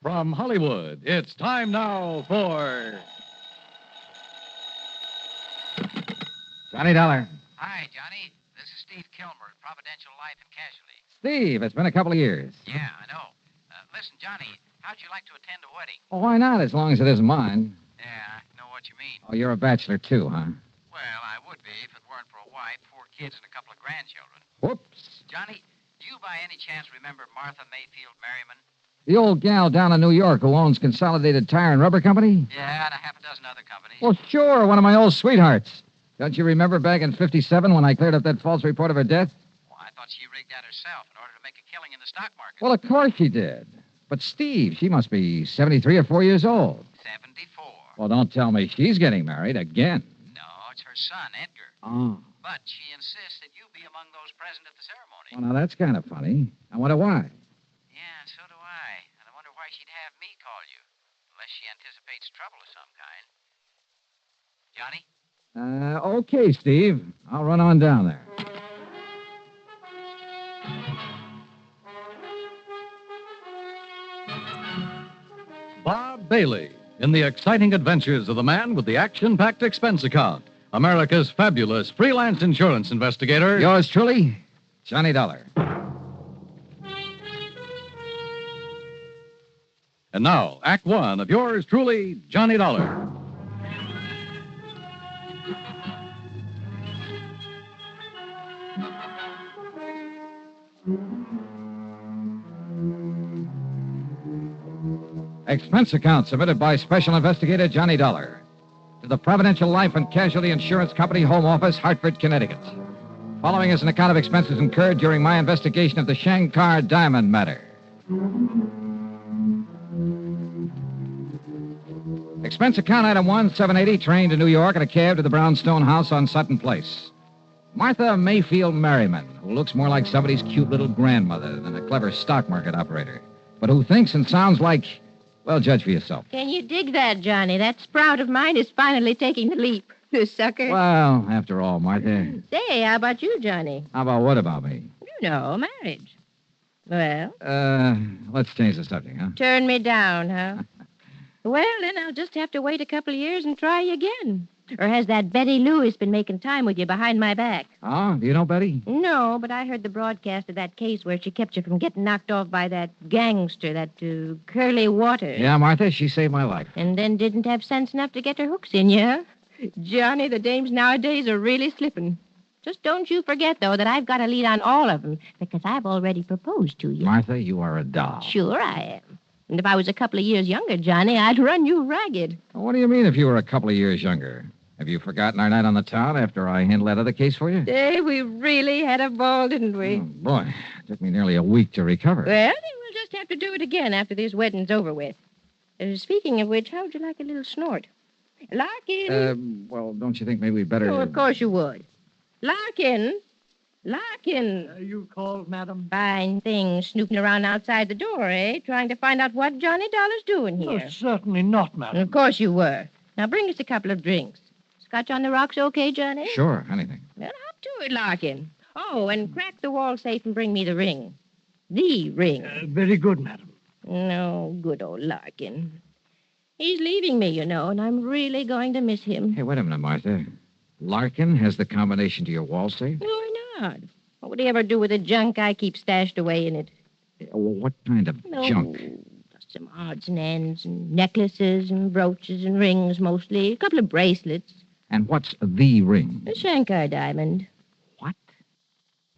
From Hollywood, it's time now for... Johnny Dollar. Hi, Johnny. This is Steve Kilmer at Providential Life and Casualty. Steve, it's been a couple of years. Yeah, I know. Listen, Johnny, how'd you like to attend a wedding? Well, why not, as long as it isn't mine? Yeah, I know what you mean. Oh, you're a bachelor, too, huh? Well, I would be if it weren't for a wife, 4 kids, and a couple of grandchildren. Whoops. Johnny, do you by any chance remember Martha Mayfield Merriman? The old gal down in New York who owns Consolidated Tire and Rubber Company? Yeah, and a half a dozen other companies. Well, sure, one of my old sweethearts. Don't you remember back in '57 when I cleared up that false report of her death? Well, I thought she rigged that herself in order to make a killing in the stock market. Well, of course she did. But, Steve, she must be 73 or 4 years old. 74. Well, don't tell me she's getting married again. No, it's her son, Edgar. Oh. But she insists that you be among those present at the ceremony. Well, now, that's kind of funny. I wonder why. Yeah, so do I. And I wonder why she'd have me call you. Unless she anticipates trouble of some kind. Johnny? Okay, Steve. I'll run on down there. Bob Bailey in the exciting adventures of the man with the action-packed expense account. America's fabulous freelance insurance investigator. Yours truly, Johnny Dollar. And now, Act One of yours truly, Johnny Dollar. Expense account submitted by Special Investigator Johnny Dollar to the Providential Life and Casualty Insurance Company Home Office, Hartford, Connecticut. Following is an account of expenses incurred during my investigation of the Shankar Diamond matter. Expense account item 1, 780, train to New York in a cab to the Brownstone House on Sutton Place. Martha Mayfield Merriman, who looks more like somebody's cute little grandmother than a clever stock market operator, but who thinks and sounds like, well, judge for yourself. Can you dig that, Johnny? That sprout of mine is finally taking the leap. The sucker. Well, after all, Martha. Say, how about you, Johnny? How about what about me? You know, marriage. Well? Let's change the subject, huh? Turn me down, huh? Well, then I'll just have to wait a couple of years and try again. Or has that Betty Lewis been making time with you behind my back? Oh, do you know Betty? No, but I heard the broadcast of that case where she kept you from getting knocked off by that gangster, that Curly Waters. Yeah, Martha, she saved my life. And then didn't have sense enough to get her hooks in you, huh? Johnny, the dames nowadays are really slipping. Just don't you forget, though, that I've got a lead on all of them, because I've already proposed to you. Martha, you are a doll. Sure I am. And if I was a couple of years younger, Johnny, I'd run you ragged. What do you mean if you were a couple of years younger? Have you forgotten our night on the town after I handled that other case for you? Hey, we really had a ball, didn't we? Oh, boy, it took me nearly a week to recover. Well, then we'll just have to do it again after this wedding's over with. Speaking of which, how would you like a little snort? Larkin. Well, don't you think maybe we'd better... Oh, of course you would. Larkin. Larkin. You called, madam? Fine thing, snooping around outside the door, eh? Trying to find out what Johnny Dollar's doing here. Oh, certainly not, madam. Of course you were. Now bring us a couple of drinks. Scotch on the rocks okay, Johnny? Sure, anything. Well, up to it, Larkin. Oh, and crack the wall safe and bring me the ring. The ring. Very good, madam. No, good old Larkin. He's leaving me, you know, and I'm really going to miss him. Hey, wait a minute, Martha. Larkin has the combination to your wall safe? Why not? What would he ever do with the junk I keep stashed away in it? Well, what kind of junk? Just some odds and ends and necklaces and brooches and rings, mostly. A couple of bracelets. And what's the ring? A Shankar diamond. What?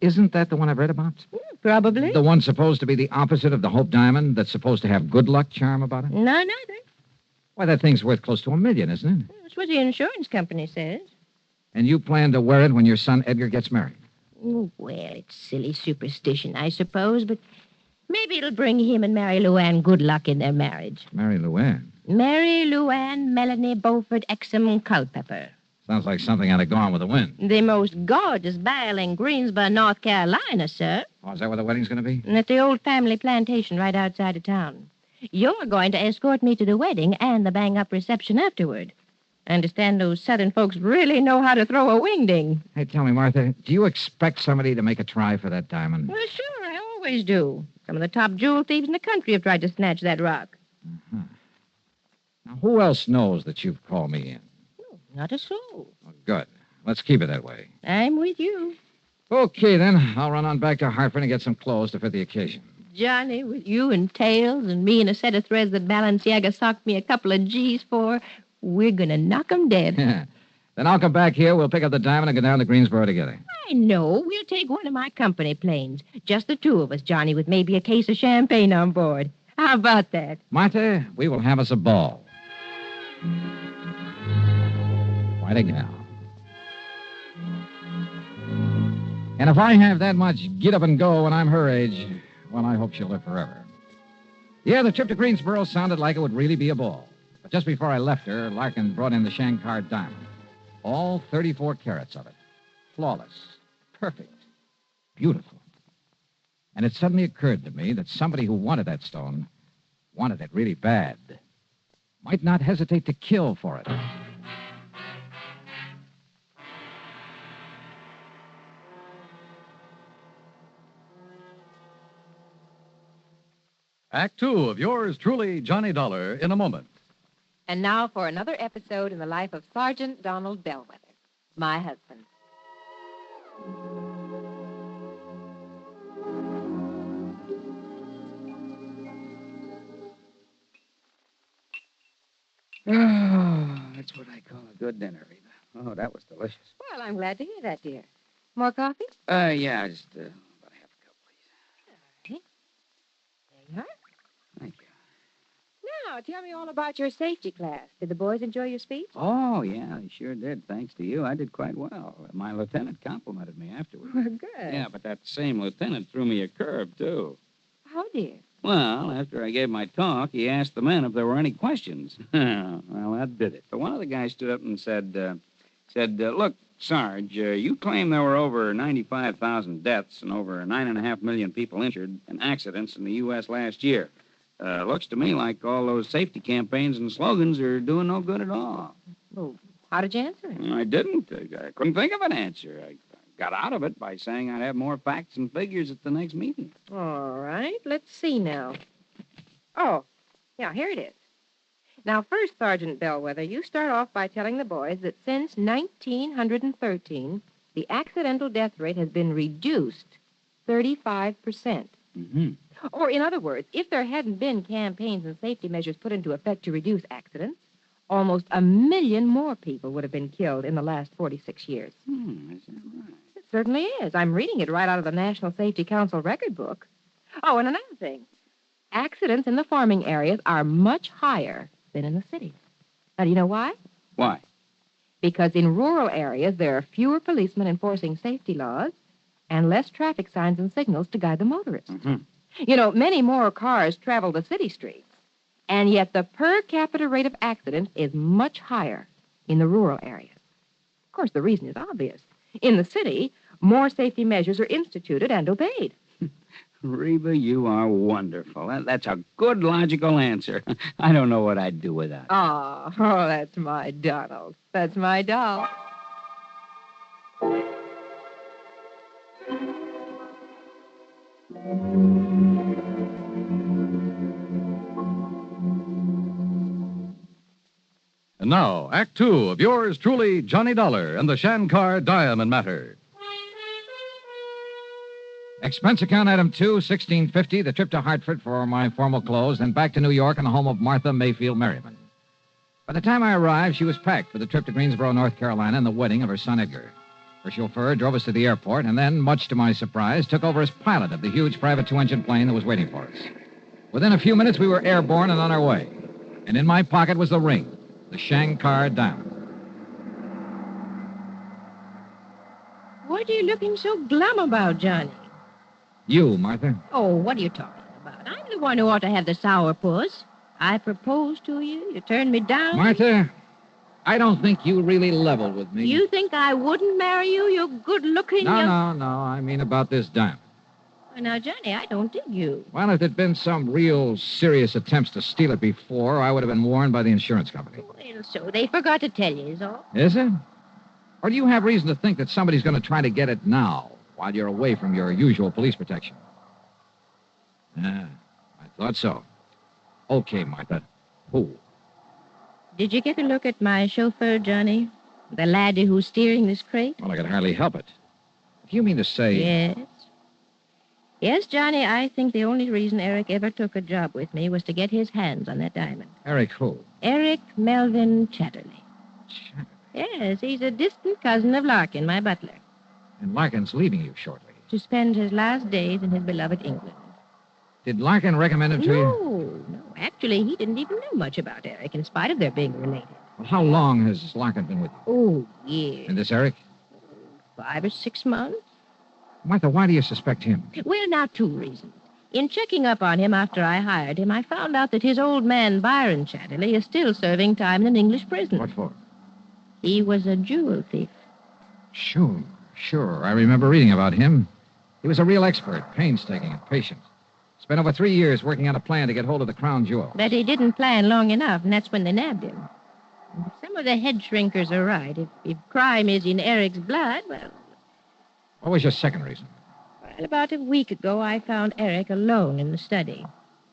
Isn't that the one I've read about? Probably. The one supposed to be the opposite of the Hope Diamond that's supposed to have good luck charm about it? No, neither. Why, that thing's worth close to $1 million, isn't it? That's what the insurance company says. And you plan to wear it when your son Edgar gets married? Well, it's silly superstition, I suppose, but maybe it'll bring him and Mary Luann good luck in their marriage. Mary Luann? Mary Luann Melanie Beaufort Exum Culpepper. Sounds like something out of Gone with the Wind. The most gorgeous belle in Greensboro, North Carolina, sir. Oh, is that where the wedding's going to be? And at the old family plantation right outside of town. You're going to escort me to the wedding and the bang-up reception afterward. I understand those southern folks really know how to throw a wingding. Hey, tell me, Martha, do you expect somebody to make a try for that diamond? Well, sure, I always do. Some of the top jewel thieves in the country have tried to snatch that rock. who else knows that you've called me in? Not a soul. Oh, good. Let's keep it that way. I'm with you. Okay, then. I'll run on back to Hartford and get some clothes to fit the occasion. Johnny, with you and tails and me and a set of threads that Balenciaga socked me a couple of G's for, we're going to knock 'em dead. Then I'll come back here. We'll pick up the diamond and go down to Greensboro together. I know. We'll take one of my company planes. Just the two of us, Johnny, with maybe a case of champagne on board. How about that? Martha, we will have us a ball. Quite a gal. And if I have that much get up and go when I'm her age, well, I hope she'll live forever. Yeah, the trip to Greensboro sounded like it would really be a ball. But just before I left her, Larkin brought in the Shankar diamond. All 34 carats of it. Flawless. Perfect. Beautiful. And it suddenly occurred to me that somebody who wanted that stone, wanted it really bad, might not hesitate to kill for it. Act two of yours truly, Johnny Dollar, in a moment. And now for another episode in the life of Sergeant Donald Bellwether, my husband. Oh, that's what I call a good dinner, Reba. Oh, that was delicious. Well, I'm glad to hear that, dear. More coffee? Yeah, just about a half a cup, please. There you are. Thank you. Now, tell me all about your safety class. Did the boys enjoy your speech? Oh, yeah, they sure did. Thanks to you, I did quite well. My lieutenant complimented me afterward. Well, good. Yeah, but that same lieutenant threw me a curve, too. How, dear? Well, after I gave my talk, he asked the men if there were any questions. Well, that did it. But one of the guys stood up and said, look, Sarge, you claim there were over 95,000 deaths and over 9.5 million people injured in accidents in the U.S. last year. Looks to me like all those safety campaigns and slogans are doing no good at all. Well, how did you answer it? I didn't. I couldn't think of an answer. I got out of it by saying I'd have more facts and figures at the next meeting. All right, let's see now. Oh, yeah, here it is. Now, first, Sergeant Bellwether, you start off by telling the boys that since 1913, the accidental death rate has been reduced 35%. Mm-hmm. Or, in other words, if there hadn't been campaigns and safety measures put into effect to reduce accidents, almost 1 million more people would have been killed in the last 46 years. Is that right? It certainly is. I'm reading it right out of the National Safety Council record book. Oh, and another thing. Accidents in the farming areas are much higher than in the cities. Now, do you know why? Why? Because in rural areas, there are fewer policemen enforcing safety laws and less traffic signs and signals to guide the motorists. Mm-hmm. You know, many more cars travel the city streets, and yet the per capita rate of accidents is much higher in the rural areas. Of course, the reason is obvious. In the city, more safety measures are instituted and obeyed. Reba, you are wonderful. That's a good logical answer. I don't know what I'd do without it. Oh, that's my Donald. That's my doll. And now, Act two of yours truly, Johnny Dollar and the Shankar Diamond Matter. Expense account item 2, $16.50, the trip to Hartford for my formal clothes, then back to New York and the home of Martha Mayfield Merriman. By the time I arrived, she was packed for the trip to Greensboro, North Carolina, and the wedding of her son Edgar. Her chauffeur drove us to the airport and then, much to my surprise, took over as pilot of the huge private 2-engine plane that was waiting for us. Within a few minutes, we were airborne and on our way. And in my pocket was the ring, the Shankar diamond. What are you looking so glum about, Johnny? You, Martha. Oh, what are you talking about? I'm the one who ought to have the sourpuss. I proposed to you. You turned me down. Martha, I don't think you really leveled with me. You think I wouldn't marry you? You're good-looking. No. I mean about this diamond. Well, now, Johnny, I don't dig you. Well, if there'd been some real serious attempts to steal it before, I would have been warned by the insurance company. Well, so they forgot to tell you, is all. Is it? Or do you have reason to think that somebody's going to try to get it now, while you're away from your usual police protection? I thought so. Okay, Martha. Who? Did you get a look at my chauffeur, Johnny? The laddie who's steering this crate? Well, I could hardly help it. If you mean to say... Yes. Yes, Johnny, I think the only reason Eric ever took a job with me was to get his hands on that diamond. Eric who? Eric Melvin Chatterley. Chatterley. Yes, he's a distant cousin of Larkin, my butler, And Larkin's leaving you shortly. to spend his last days in his beloved England. Did Larkin recommend him to you? No. Actually, he didn't even know much about Eric, in spite of their being related. Well, how long has Larkin been with you? Oh, years. And this Eric? 5 or 6 months. Martha, why do you suspect him? Well, now, 2 reasons. In checking up on him after I hired him, I found out that his old man, Byron Chatterley, is still serving time in an English prison. What for? He was a jewel thief. Sure. I remember reading about him. He was a real expert, painstaking and patient. Spent over 3 years working on a plan to get hold of the crown jewel. But he didn't plan long enough, and that's when they nabbed him. And some of the head shrinkers are right. If crime is in Eric's blood, well, What was your second reason? about a week ago, I found Eric alone in the study.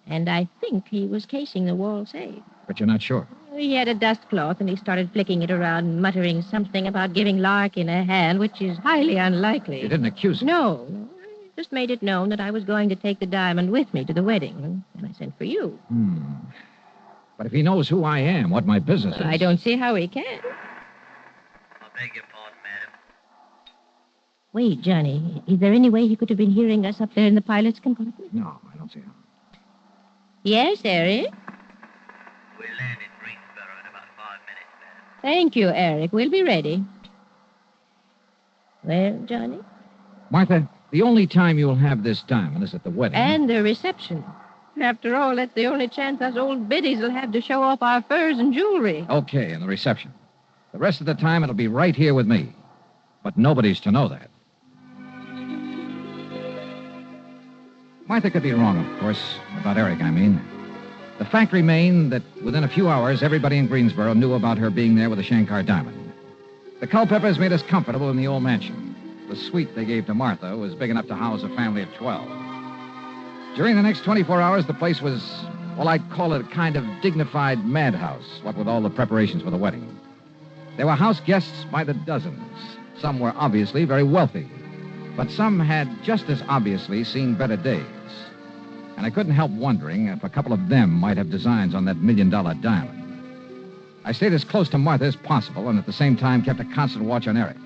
And I think he was casing the wall safe. But you're not sure. He had a dust cloth, and he started flicking it around, muttering something about giving Larkin a hand, which is highly unlikely. You didn't accuse him. No. I just made it known that I was going to take the diamond with me to the wedding, and I sent for you. But if he knows who I am, what my business is... I don't see how he can. I beg your pardon, madam. Wait, Johnny. Is there any way he could have been hearing us up there in the pilot's compartment? No, I don't see how. Yes, Eric? We'll land in Greensboro in about 5 minutes, madam. Thank you, Eric. We'll be ready. Well, Johnny? Martha, the only time you'll have this diamond is at the wedding. And the reception. After all, that's the only chance us old biddies will have to show off our furs and jewelry. Okay, and the reception. The rest of the time, it'll be right here with me. But nobody's to know that. Martha could be wrong, of course. About Eric, I mean. The fact remained that within a few hours, everybody in Greensboro knew about her being there with the Shankar diamond. The Culpeppers made us comfortable in the old mansion. The suite they gave to Martha was big enough to house a family of 12. During the next 24 hours, the place was, well, I'd call it a kind of dignified madhouse, what with all the preparations for the wedding. There were house guests by the dozens. Some were obviously very wealthy, but some had just as obviously seen better days. And I couldn't help wondering if a couple of them might have designs on that $1 million diamond. I stayed as close to Martha as possible and at the same time kept a constant watch on Eric.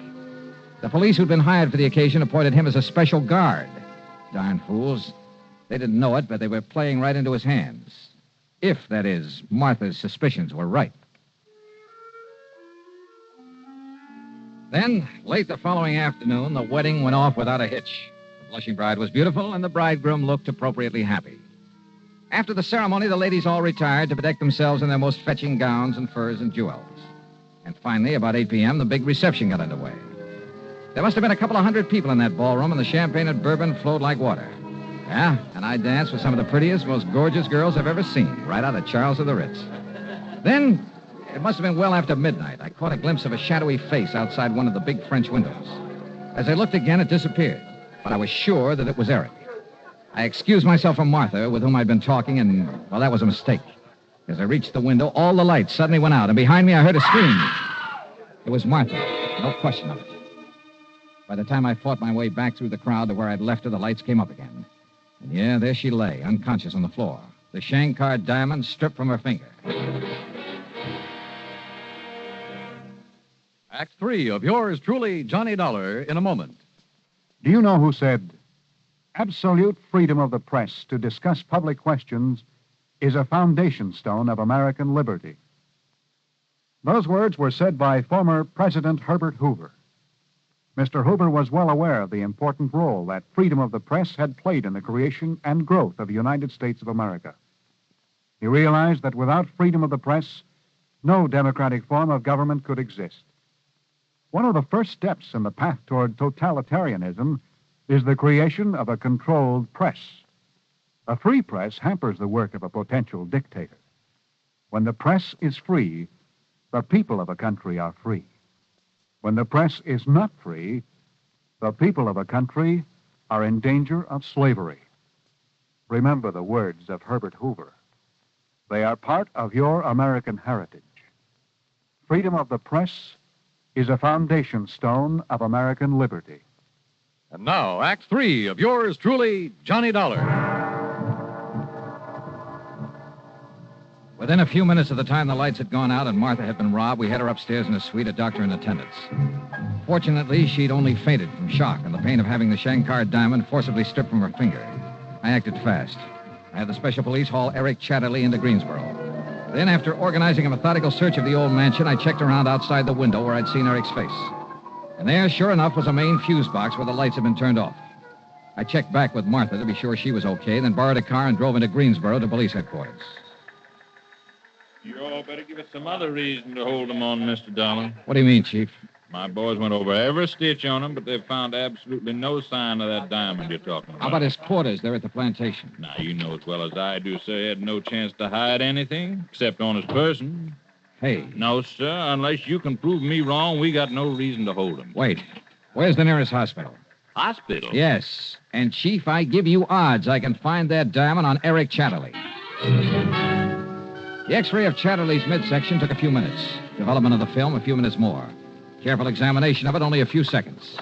The police who'd been hired for the occasion appointed him as a special guard. Darn fools. They didn't know it, but they were playing right into his hands. If, that is, Martha's suspicions were right. Then, late the following afternoon, the wedding went off without a hitch. The blushing bride was beautiful, and the bridegroom looked appropriately happy. After the ceremony, the ladies all retired to bedeck themselves in their most fetching gowns and furs and jewels. And finally, about 8 p.m., the big reception got underway. There must have been a couple of hundred people in that ballroom, and the champagne and bourbon flowed like water. Yeah, and I danced with some of the prettiest, most gorgeous girls I've ever seen, right out of Charles of the Ritz. Then, it must have been well after midnight, I caught a glimpse of a shadowy face outside one of the big French windows. As I looked again, it disappeared, but I was sure that it was Eric. I excused myself from Martha, with whom I'd been talking, and, well, that was a mistake. As I reached the window, all the lights suddenly went out, and behind me I heard a scream. It was Martha, no question of it. By the time I fought my way back through the crowd to where I'd left her, the lights came up again. And yeah, there she lay, unconscious on the floor. The Shankar diamond stripped from her finger. Act 3 of yours truly, Johnny Dollar, in a moment. Do you know who said, absolute freedom of the press to discuss public questions is a foundation stone of American liberty? Those words were said by former President Herbert Hoover. Mr. Hoover was well aware of the important role that freedom of the press had played in the creation and growth of the United States of America. He realized that without freedom of the press, no democratic form of government could exist. One of the first steps in the path toward totalitarianism is the creation of a controlled press. A free press hampers the work of a potential dictator. When the press is free, the people of a country are free. When the press is not free, the people of a country are in danger of slavery. Remember the words of Herbert Hoover. They are part of your American heritage. freedom of the press is a foundation stone of American liberty. And now, Act 3 of yours truly, Johnny Dollar. Within a few minutes of the time the lights had gone out and Martha had been robbed, we had her upstairs in a suite, a doctor in attendance. Fortunately, she'd only fainted from shock and the pain of having the Shankar diamond forcibly stripped from her finger. I acted fast. I had the special police haul Eric Chatterley into Greensboro. Then, after organizing a methodical search of the old mansion, I checked around outside the window where I'd seen Eric's face. And there, sure enough, was a main fuse box where the lights had been turned off. I checked back with Martha to be sure she was okay, then borrowed a car and drove into Greensboro to police headquarters. You all better give us some other reason to hold them on, Mr. Dollar. What do you mean, Chief? My boys went over every stitch on him, but they've found absolutely no sign of that diamond you're talking about. How about his quarters there at the plantation? Now, you know as well as I do, sir, he had no chance to hide anything, except on his person. Hey. No, sir, unless you can prove me wrong, we got no reason to hold him. Wait. Where's the nearest hospital? Hospital? Yes. And, Chief, I give you odds I can find that diamond on Eric Chatterley. The X-ray of Chatterley's midsection took a few minutes. Development of the film, a few minutes more. Careful examination of it, only a few seconds.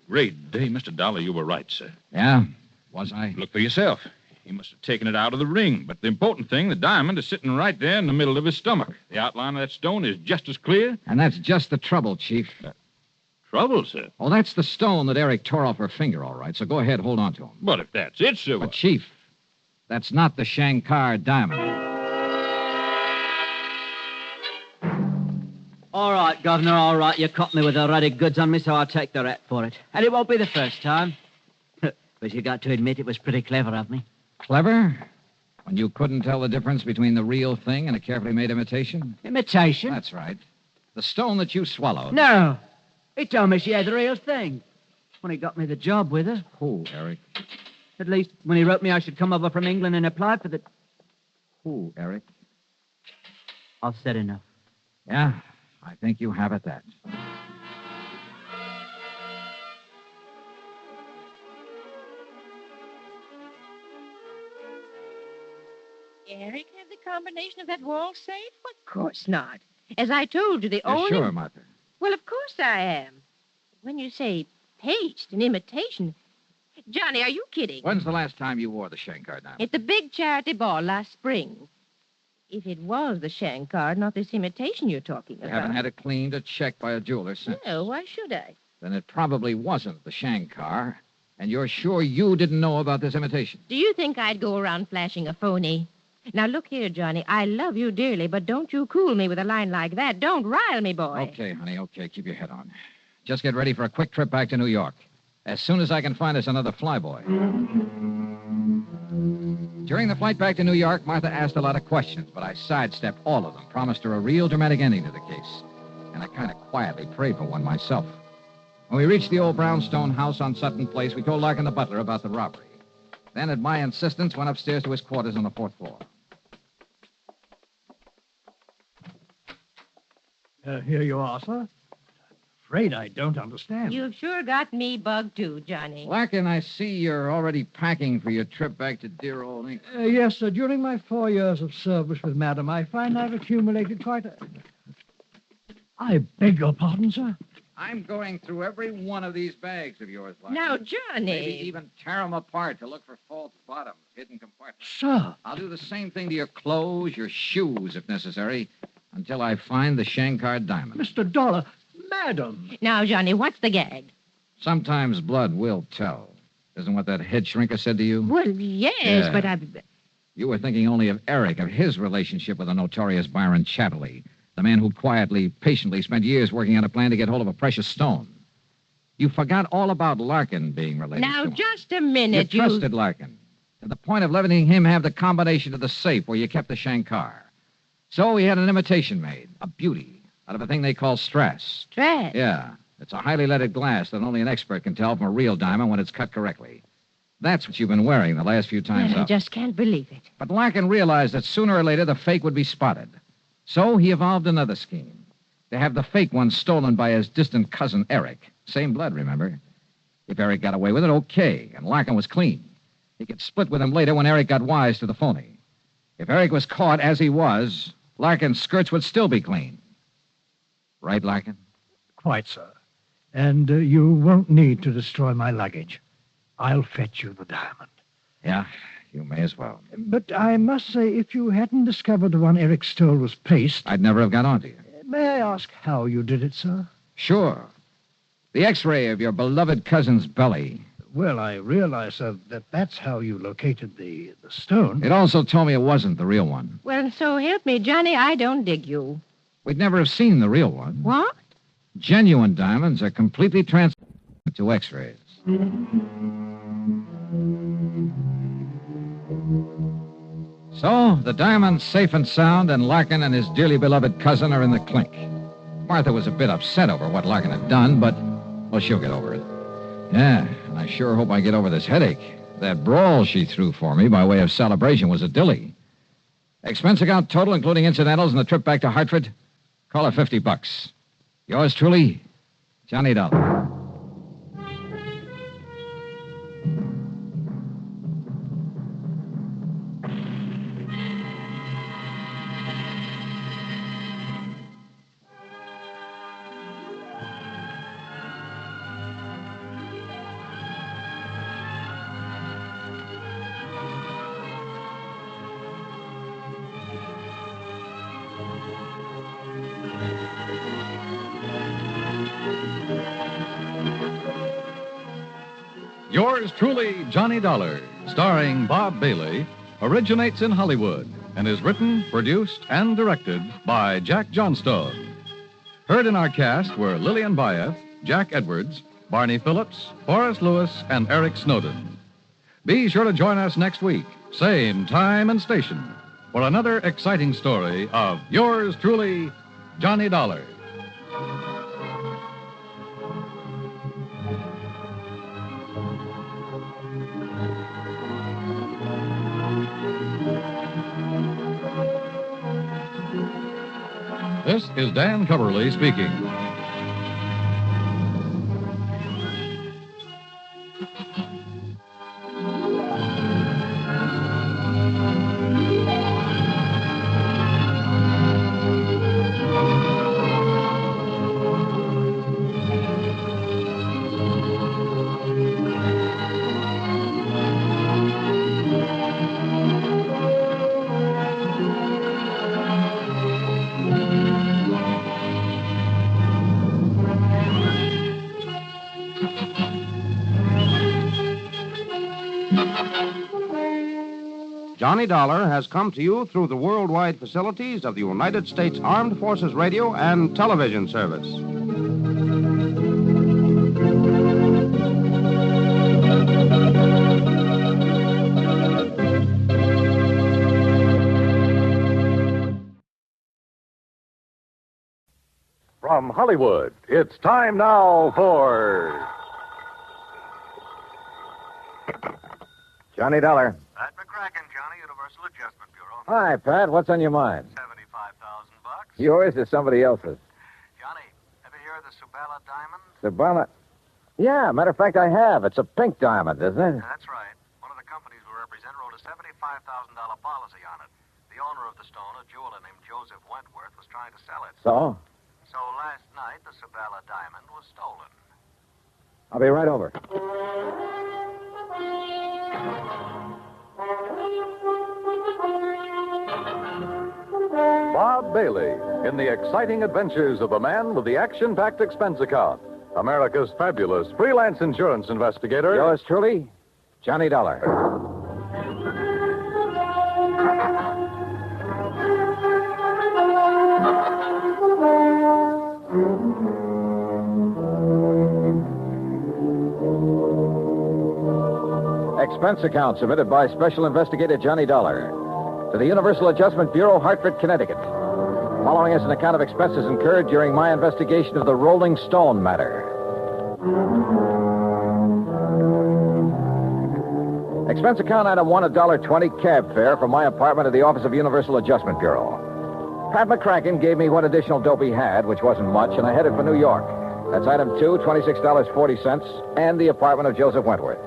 Great day, Mr. Dollar. You were right, sir. Yeah? Was I? Look for yourself. He must have taken it out of the ring. But the important thing, the diamond is sitting right there in the middle of his stomach. The outline of that stone is just as clear. And that's just the trouble, Chief. Trouble, sir? Oh, that's the stone that Eric tore off her finger, all right. So go ahead, hold on to him. But if that's it, sir... But, Chief, that's not the Shankar diamond. All right, Governor, all right. You caught me with the ruddy goods on me, so I'll take the rap for it. And it won't be the first time. But you got to admit it was pretty clever of me. Clever? When you couldn't tell the difference between the real thing and a carefully made imitation? Imitation? That's right. The stone that you swallowed. No. He told me she had the real thing. When he got me the job with her. Who, Eric? At least when he wrote me I should come over from England and apply for the... Who, Eric? I've said enough. Yeah, I think you have at that. Eric have the combination of that wall safe? Of course not. As I told you, the You're only... sure, Martha? Well, of course I am. When you say paste and imitation... Johnny, are you kidding? When's the last time you wore the Shankar diamond? At the big charity ball last spring. If it was the Shankar, not this imitation you're talking You about. haven't had it cleaned or checked by a jeweler since. No, why should I? Then it probably wasn't the Shankar, and you're sure you didn't know about this imitation. Do you think I'd go around flashing a phony? Now, look here, Johnny. I love you dearly, but don't you cool me with a line like that. Don't rile me, boy. Okay, honey, okay. Keep your head on. Just get ready for a quick trip back to New York. As soon as I can find us another flyboy. During the flight back to New York, Martha asked a lot of questions, but I sidestepped all of them, promised her a real dramatic ending to the case. And I kind of quietly prayed for one myself. When we reached the old brownstone house on Sutton Place, we told Larkin the butler about the robbery. Then, at my insistence, went upstairs to his quarters on the 4th floor. Here you are, sir. Afraid I don't understand. You've sure got me bugged, too, Johnny. Larkin, I see you're already packing for your trip back to dear old England. Yes, sir. During my 4 years of service with Madam, I find I've accumulated quite a... I beg your pardon, sir? I'm going through every one of these bags of yours, Larkin. Now, Johnny. Maybe even tear them apart to look for false bottoms, hidden compartments. Sir. I'll do the same thing to your clothes, your shoes, if necessary, until I find the Shankar diamond. Mr. Dollar, Madam. Now, Johnny, what's the gag? Sometimes blood will tell. Isn't what that head shrinker said to you? Well, yes, Yeah. but I... You were thinking only of Eric, of his relationship with the notorious Byron Chatterley, the man who quietly, patiently spent years working on a plan to get hold of a precious stone. You forgot all about Larkin being related Now, to him. just a minute, You trusted Larkin, to the point of letting him have the combination to the safe where you kept the Shankar. So he had an imitation made, a beauty, out of a thing they call strass. Strass? Yeah. It's a highly leaded glass that only an expert can tell from a real diamond when it's cut correctly. That's what you've been wearing the last few times Well, I up. just can't believe it. But Larkin realized that sooner or later the fake would be spotted. So he evolved another scheme. To have the fake one stolen by his distant cousin, Eric. Same blood, remember? If Eric got away with it, okay, and Larkin was clean. He could split with him later when Eric got wise to the phony. If Eric was caught, as he was, Larkin's skirts would still be clean. Right, Larkin? Quite, sir. And you won't need to destroy my luggage. I'll fetch you the diamond. Yeah, you may as well. But I must say, if you hadn't discovered the one Eric stole was paste... I'd never have got onto you. May I ask how you did it, sir? Sure. The X-ray of your beloved cousin's belly. Well, I realize, sir, that that's how you located the stone. It also told me it wasn't the real one. Well, so help me, Johnny, I don't dig you. We'd never have seen the real one. What? Genuine diamonds are completely transparent to X-rays. So, the diamond's safe and sound, and Larkin and his dearly beloved cousin are in the clink. Martha was a bit upset over what Larkin had done, but, well, she'll get over it. Yeah, and I sure hope I get over this headache. That brawl she threw for me by way of celebration was a dilly. Expense account total, including incidentals and the trip back to Hartford? Call her $50. Yours truly, Johnny Dollar. Yours truly, Johnny Dollar, starring Bob Bailey, originates in Hollywood and is written, produced, and directed by Jack Johnstone. Heard in our cast were Lillian Bayeth, Jack Edwards, Barney Phillips, Forrest Lewis, and Eric Snowden. Be sure to join us next week, same time and station, for another exciting story of Yours truly, Johnny Dollar. This is Dan Coverly speaking. Johnny Dollar has come to you through the worldwide facilities of the United States Armed Forces Radio and Television Service. From Hollywood, it's time now for Johnny Dollar. Pat McCracken, Johnny, Universal Adjustment Bureau. Hi, Pat. What's on your mind? $75,000. Yours or somebody else's? Johnny, ever hear of the Subala diamond? Sabana. Yeah, matter of fact, I have. It's a pink diamond, isn't it? That's right. One of the companies we represent wrote a $75,000 policy on it. The owner of the stone, a jeweler named Joseph Wentworth, was trying to sell it. So? So last night, the Subala diamond was stolen. I'll be right over. Bob Bailey in the exciting adventures of the man with the action-packed expense account, America's fabulous freelance insurance investigator. Yours truly, Johnny Dollar. Expense account submitted by Special Investigator Johnny Dollar to the Universal Adjustment Bureau, Hartford, Connecticut. Following is an account of expenses incurred during my investigation of the Rolling Stone matter. Expense account item 1, $1.20 cab fare from my apartment to the office of Universal Adjustment Bureau. Pat McCracken gave me what additional dope he had, which wasn't much, and I headed for New York. That's item 2, $26.40, and the apartment of Joseph Wentworth.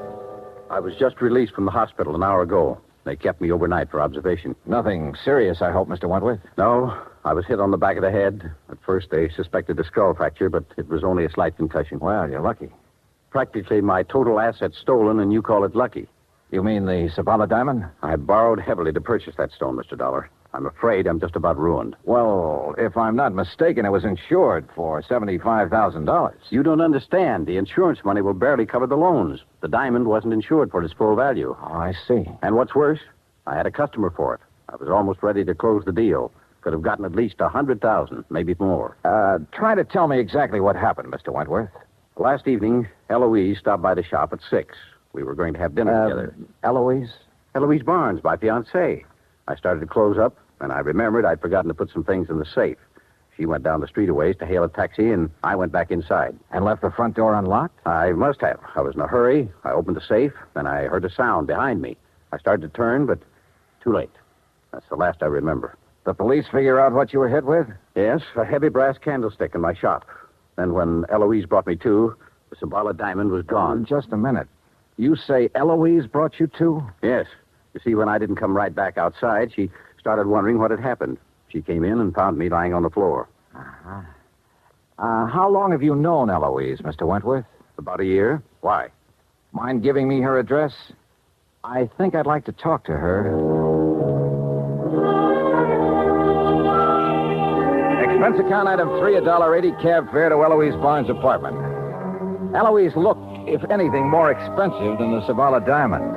I was just released from the hospital an hour ago. They kept me overnight for observation. Nothing serious, I hope, Mr. Wentworth. No, I was hit on the back of the head. At first, they suspected a skull fracture, but it was only a slight concussion. Well, you're lucky. Practically my total assets stolen, and you call it lucky. You mean the Sabala diamond? I borrowed heavily to purchase that stone, Mr. Dollar. I'm afraid I'm just about ruined. Well, if I'm not mistaken, it was insured for $75,000. You don't understand. The insurance money will barely cover the loans. The diamond wasn't insured for its full value. Oh, I see. And what's worse, I had a customer for it. I was almost ready to close the deal. Could have gotten at least $100,000, maybe more. Try to tell me exactly what happened, Mr. Wentworth. Last evening, Eloise stopped by the shop at 6. We were going to have dinner together. Eloise? Eloise Barnes, my fiancée. I started to close up, and I remembered I'd forgotten to put some things in the safe. She went down the street a ways to hail a taxi, and I went back inside. And left the front door unlocked? I must have. I was in a hurry. I opened the safe, then I heard a sound behind me. I started to turn, but too late. That's the last I remember. The police figure out what you were hit with? Yes, a heavy brass candlestick in my shop. Then when Eloise brought me to, the Sabala diamond was gone. Just a minute. You say Eloise brought you to? Yes. You see, when I didn't come right back outside, she started wondering what had happened. She came in and found me lying on the floor. Uh-huh. How long have you known Eloise, Mr. Wentworth? About a year. Why? Mind giving me her address? I think I'd like to talk to her. Expense account item 3, $1.80 cab fare to Eloise Barnes' apartment. Eloise looked, if anything, more expensive than the Sabala diamond.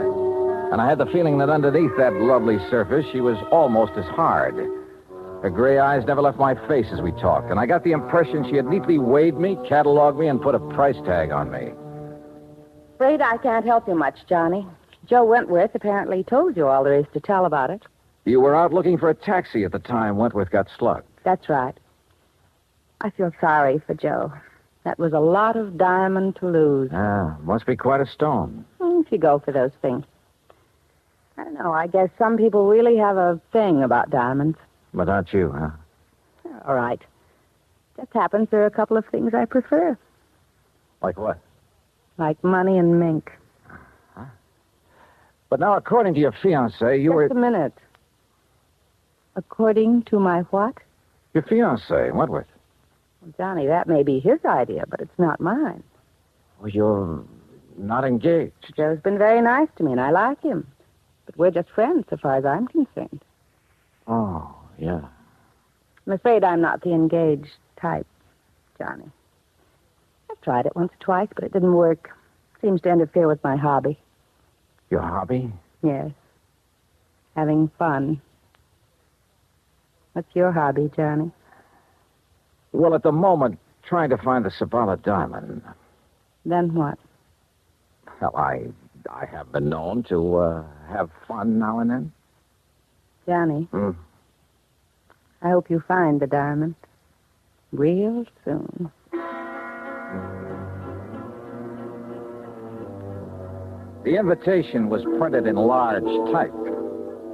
And I had the feeling that underneath that lovely surface, she was almost as hard. Her gray eyes never left my face as we talked, and I got the impression she had neatly weighed me, cataloged me, and put a price tag on me. Afraid I can't help you much, Johnny. Joe Wentworth apparently told you all there is to tell about it. You were out looking for a taxi at the time Wentworth got slugged. That's right. I feel sorry for Joe. That was a lot of diamond to lose. Must be quite a stone. If you go for those things. I don't know. I guess some people really have a thing about diamonds. But not you, huh? All right. Just happens there are a couple of things I prefer. Like what? Like money and mink. Huh? But now, according to your fiancé, you were... Just a minute. According to my what? Your fiancé, Wentworth. Well, Johnny, that may be his idea, but it's not mine. Well, you're not engaged. Joe's been very nice to me, and I like him. But we're just friends, so far as I'm concerned. Oh, yeah. I'm afraid I'm not the engaged type, Johnny. I've tried it once or twice, but it didn't work. Seems to interfere with my hobby. Your hobby? Yes. Having fun. What's your hobby, Johnny? Well, at the moment, trying to find the Sabala diamond. Then what? Well, I have been known to have fun now and then. Johnny, I hope you find the diamond real soon. The invitation was printed in large type.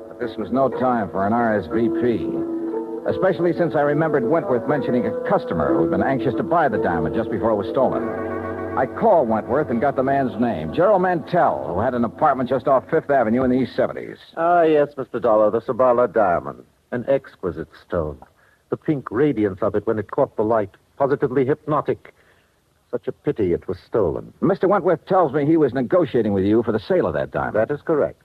But this was no time for an RSVP, especially since I remembered Wentworth mentioning a customer who'd been anxious to buy the diamond just before it was stolen. I called Wentworth and got the man's name, Gerald Mantell, who had an apartment just off Fifth Avenue in the East 70s. Ah, yes, Mr. Dollar, the Sabala diamond. An exquisite stone. The pink radiance of it when it caught the light. Positively hypnotic. Such a pity it was stolen. Mr. Wentworth tells me he was negotiating with you for the sale of that diamond. That is correct.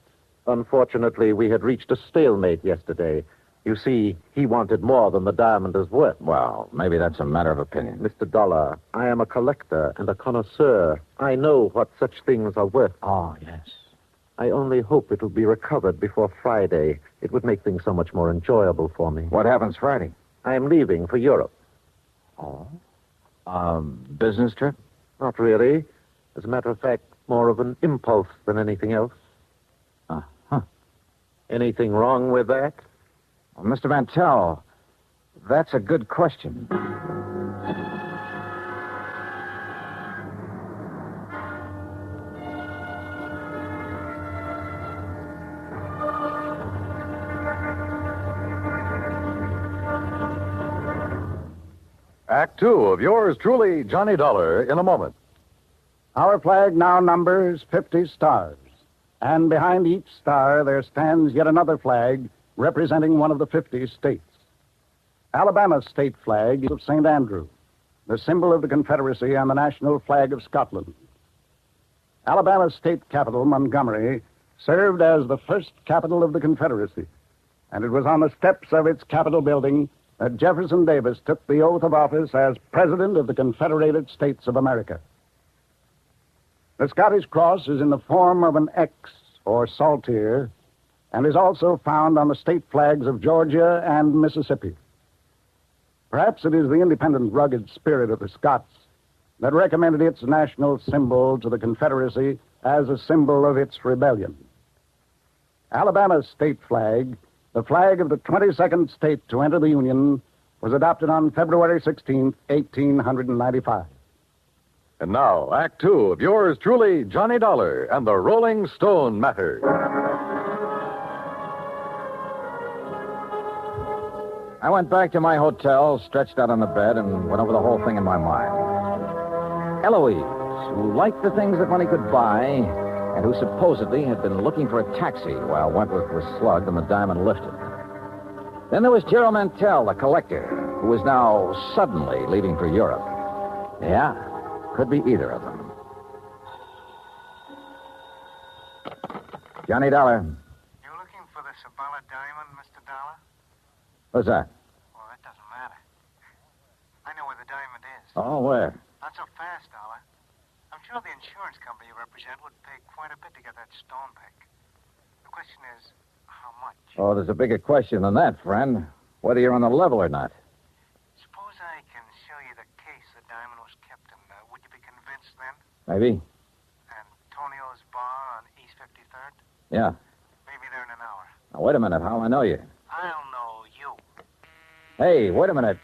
Unfortunately, we had reached a stalemate yesterday. You see, he wanted more than the diamond is worth. Well, maybe that's a matter of opinion. Mr. Dollar, I am a collector and a connoisseur. I know what such things are worth. Oh, yes. I only hope it'll be recovered before Friday. It would make things so much more enjoyable for me. What happens Friday? I am leaving for Europe. Oh? Business trip? Not really. As a matter of fact, more of an impulse than anything else. Uh-huh. Anything wrong with that? Well, Mr. Mantell, that's a good question. Act 2 of yours truly, Johnny Dollar, in a moment. Our flag now numbers 50 stars. And behind each star there stands yet another flag representing one of the 50 states. Alabama's state flag is of St. Andrew, the symbol of the Confederacy and the national flag of Scotland. Alabama's state capital, Montgomery, served as the first capital of the Confederacy, and it was on the steps of its Capitol building that Jefferson Davis took the oath of office as President of the Confederated States of America. The Scottish cross is in the form of an X, or saltire, and is also found on the state flags of Georgia and Mississippi. Perhaps it is the independent, rugged spirit of the Scots that recommended its national symbol to the Confederacy as a symbol of its rebellion. Alabama's state flag, the flag of the 22nd state to enter the Union, was adopted on February 16, 1895. And now, Act Two of yours truly, Johnny Dollar and the Rolling Stone Matter. I went back to my hotel, stretched out on the bed, and went over the whole thing in my mind. Eloise, who liked the things that money could buy, and who supposedly had been looking for a taxi while Wentworth was slugged and the diamond lifted. Then there was Gerald Mantell, the collector, who was now suddenly leaving for Europe. Yeah, could be either of them. Johnny Dollar. You looking for the Sabala diamond, Mr. Dollar? What's that? Well, that doesn't matter. I know where the diamond is. Oh, where? Not so fast, Dollar. I'm sure the insurance company you represent would pay quite a bit to get that stone back. The question is, how much? Oh, there's a bigger question than that, friend. Whether you're on the level or not. Suppose I can show you the case the diamond was kept in. Would you be convinced then? Maybe. Antonio's bar on East 53rd? Yeah. Maybe there in an hour. Now, wait a minute. How'll I know you? I'll know you. Hey, wait a minute.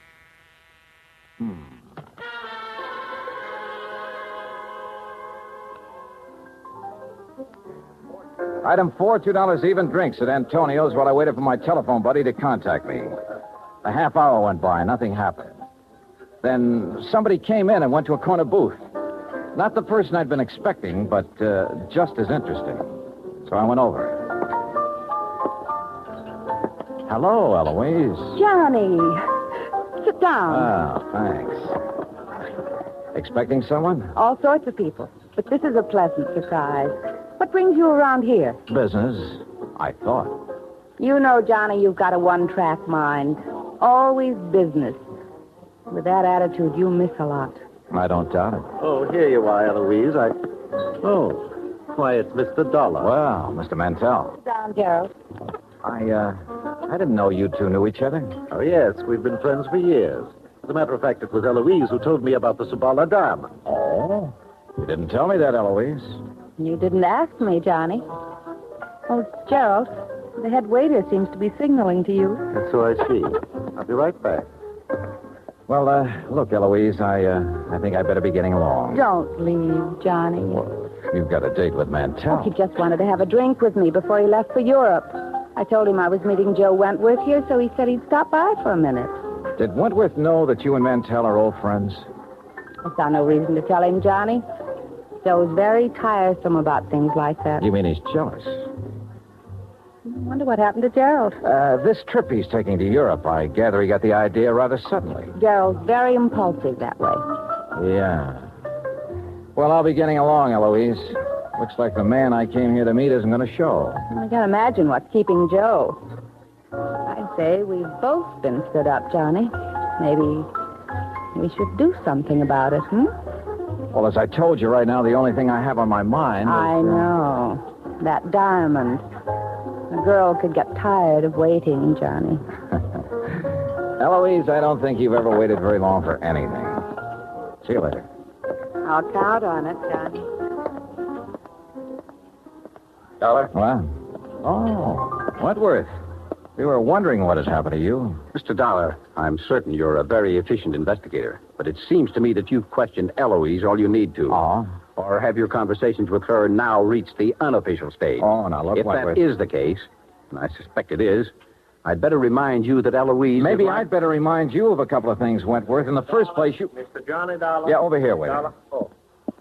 Item 4, $2 even drinks at Antonio's while I waited for my telephone buddy to contact me. A half hour went by, nothing happened. Then somebody came in and went to a corner booth. Not the person I'd been expecting, but just as interesting. So I went over. Hello, Eloise. Johnny, sit down. Ah, thanks. Expecting someone? All sorts of people. But this is a pleasant surprise. What brings you around here? Business, I thought. You know, Johnny, you've got a one-track mind. Always business. With that attitude, you miss a lot. I don't doubt it. Oh, here you are, Eloise. Oh, why, it's Mr. Dollar. Well, Mr. Mantell. Sit down, Gerald. I didn't know you two knew each other. Oh, yes, we've been friends for years. As a matter of fact, it was Eloise who told me about the Sabala diamond. Oh? You didn't tell me that, Eloise. You didn't ask me, Johnny. Oh, Gerald, the head waiter seems to be signaling to you. That's so I see. I'll be right back. Well, look, Eloise, I think I better be getting along. Don't leave, Johnny. Well, you've got a date with Mantell. Oh, he just wanted to have a drink with me before he left for Europe. I told him I was meeting Joe Wentworth here, so he said he'd stop by for a minute. Did Wentworth know that you and Mantell are old friends? I saw no reason to tell him, Johnny. Joe's very tiresome about things like that. You mean he's jealous? I wonder what happened to Gerald. This trip he's taking to Europe, I gather he got the idea rather suddenly. Gerald's very impulsive that way. Yeah. Well, I'll be getting along, Eloise. Looks like the man I came here to meet isn't going to show. I can't imagine what's keeping Joe. I'd say we've both been stood up, Johnny. Maybe we should do something about it, Well, as I told you right now, the only thing I have on my mind is... I know. That diamond. A girl could get tired of waiting, Johnny. Eloise, I don't think you've ever waited very long for anything. See you later. I'll count on it, Johnny. Dollar? What? Oh, Wentworth. We were wondering what has happened to you. Mr. Dollar, I'm certain you're a very efficient investigator, but it seems to me that you've questioned Eloise all you need to. Oh? Or have your conversations with her now reached the unofficial stage? Oh, now look, If Wentworth. that is the case, and I suspect it is, I'd better remind you that Eloise... Maybe I'd better remind you of a couple of things, Wentworth. In the first place, you... Mr. Johnny Dollar. Yeah, over here, waiter. Dollar. Oh.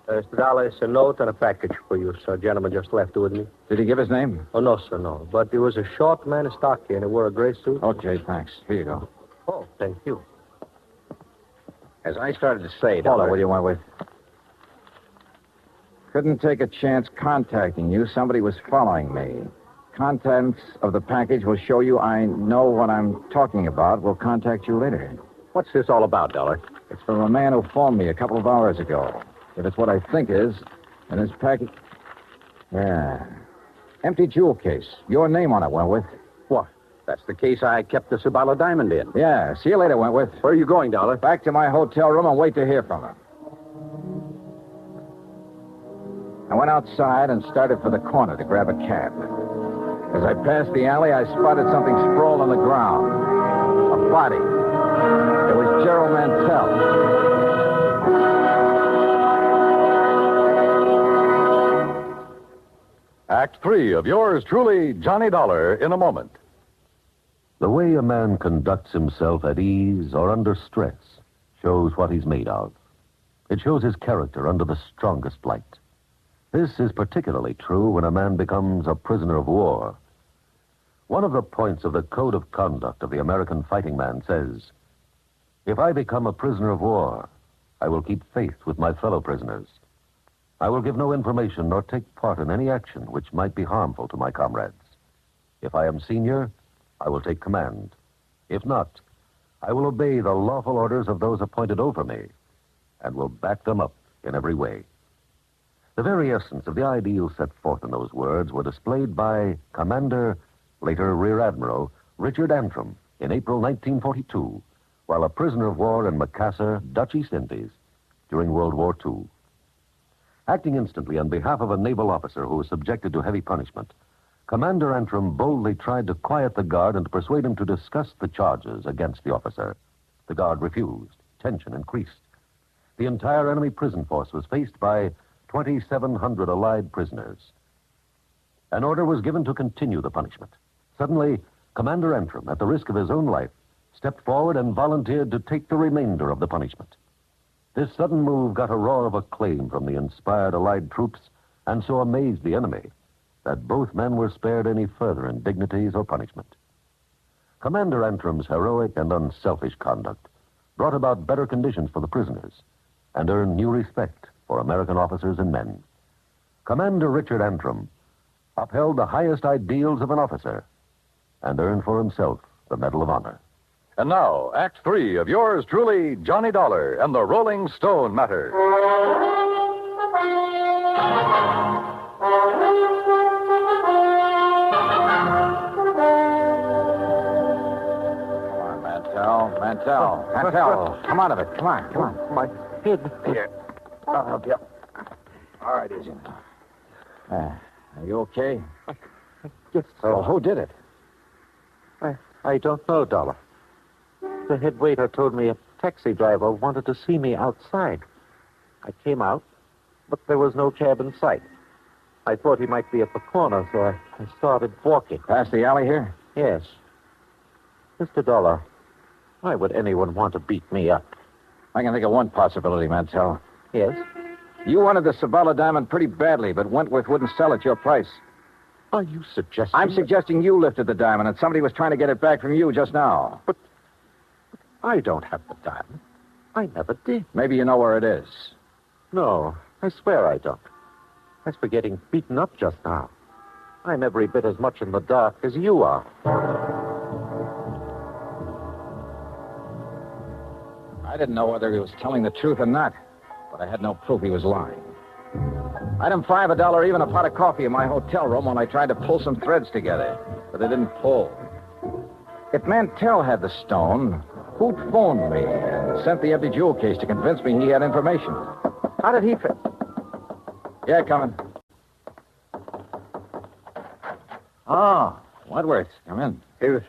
Mr. Dollar, it's a note and a package for you, sir. Gentleman just left it with me. Did he give his name? Oh, no, sir, no. But he was a short man, stocky, and he wore a gray suit. Okay, thanks. Here you go. Oh, thank you. As I started to say, Dollar. Dollar, what do you want with? Couldn't take a chance contacting you. Somebody was following me. Contents of the package will show you I know what I'm talking about. We'll contact you later. What's this all about, Dollar? It's from a man who phoned me a couple of hours ago. If it's what I think is, and his package... Yeah. Empty jewel case. Your name on it, Wentworth. What? That's the case I kept the Sabala diamond in. Yeah. See you later, Wentworth. Where are you going, Dollar? Back to my hotel room and wait to hear from him. I went outside and started for the corner to grab a cab. As I passed the alley, I spotted something sprawled on the ground. A body. It was Gerald Mantell. Act 3 of yours truly, Johnny Dollar, in a moment. The way a man conducts himself at ease or under stress shows what he's made of. It shows his character under the strongest light. This is particularly true when a man becomes a prisoner of war. One of the points of the Code of Conduct of the American fighting man says, "If I become a prisoner of war, I will keep faith with my fellow prisoners. I will give no information nor take part in any action which might be harmful to my comrades. If I am senior, I will take command. If not, I will obey the lawful orders of those appointed over me and will back them up in every way." The very essence of the ideals set forth in those words were displayed by Commander, later Rear Admiral, Richard Antrim in April 1942, while a prisoner of war in Macassar, Dutch East Indies, during World War II. Acting instantly on behalf of a naval officer who was subjected to heavy punishment, Commander Antrim boldly tried to quiet the guard and to persuade him to discuss the charges against the officer. The guard refused. Tension increased. The entire enemy prison force was faced by 2,700 allied prisoners. An order was given to continue the punishment. Suddenly, Commander Antrim, at the risk of his own life, stepped forward and volunteered to take the remainder of the punishment. This sudden move got a roar of acclaim from the inspired allied troops and so amazed the enemy that both men were spared any further indignities or punishment. Commander Antrim's heroic and unselfish conduct brought about better conditions for the prisoners and earned new respect for American officers and men. Commander Richard Antrim upheld the highest ideals of an officer and earned for himself the Medal of Honor. And now, Act 3 of yours truly, Johnny Dollar and the Rolling Stone Matter. Mantell, come out of it. Come on. My head. Here. I'll help you. All right, easy now. Are you okay? Yes. So, who did it? I don't know, Dollar. The head waiter told me a taxi driver wanted to see me outside. I came out, but there was no cab in sight. I thought he might be at the corner, so I started walking. Past the alley here? Yes. Mr. Dollar, why would anyone want to beat me up? I can think of one possibility, Mantell. Yes? You wanted the Sabala diamond pretty badly, but Wentworth wouldn't sell at your price. Are you suggesting... I'm suggesting you lifted the diamond and somebody was trying to get it back from you just now. But I don't have the diamond. I never did. Maybe you know where it is. No, I swear I don't. As for getting beaten up just now, I'm every bit as much in the dark as you are. I didn't know whether he was telling the truth or not, but I had no proof he was lying. Item 5, $1 even, a pot of coffee in my hotel room when I tried to pull some threads together, but it didn't pull. If Mantell had the stone, who'd phoned me and sent the empty jewel case to convince me he had information? How did he fit? Yeah, coming. Oh, Wentworth, come in. Hey,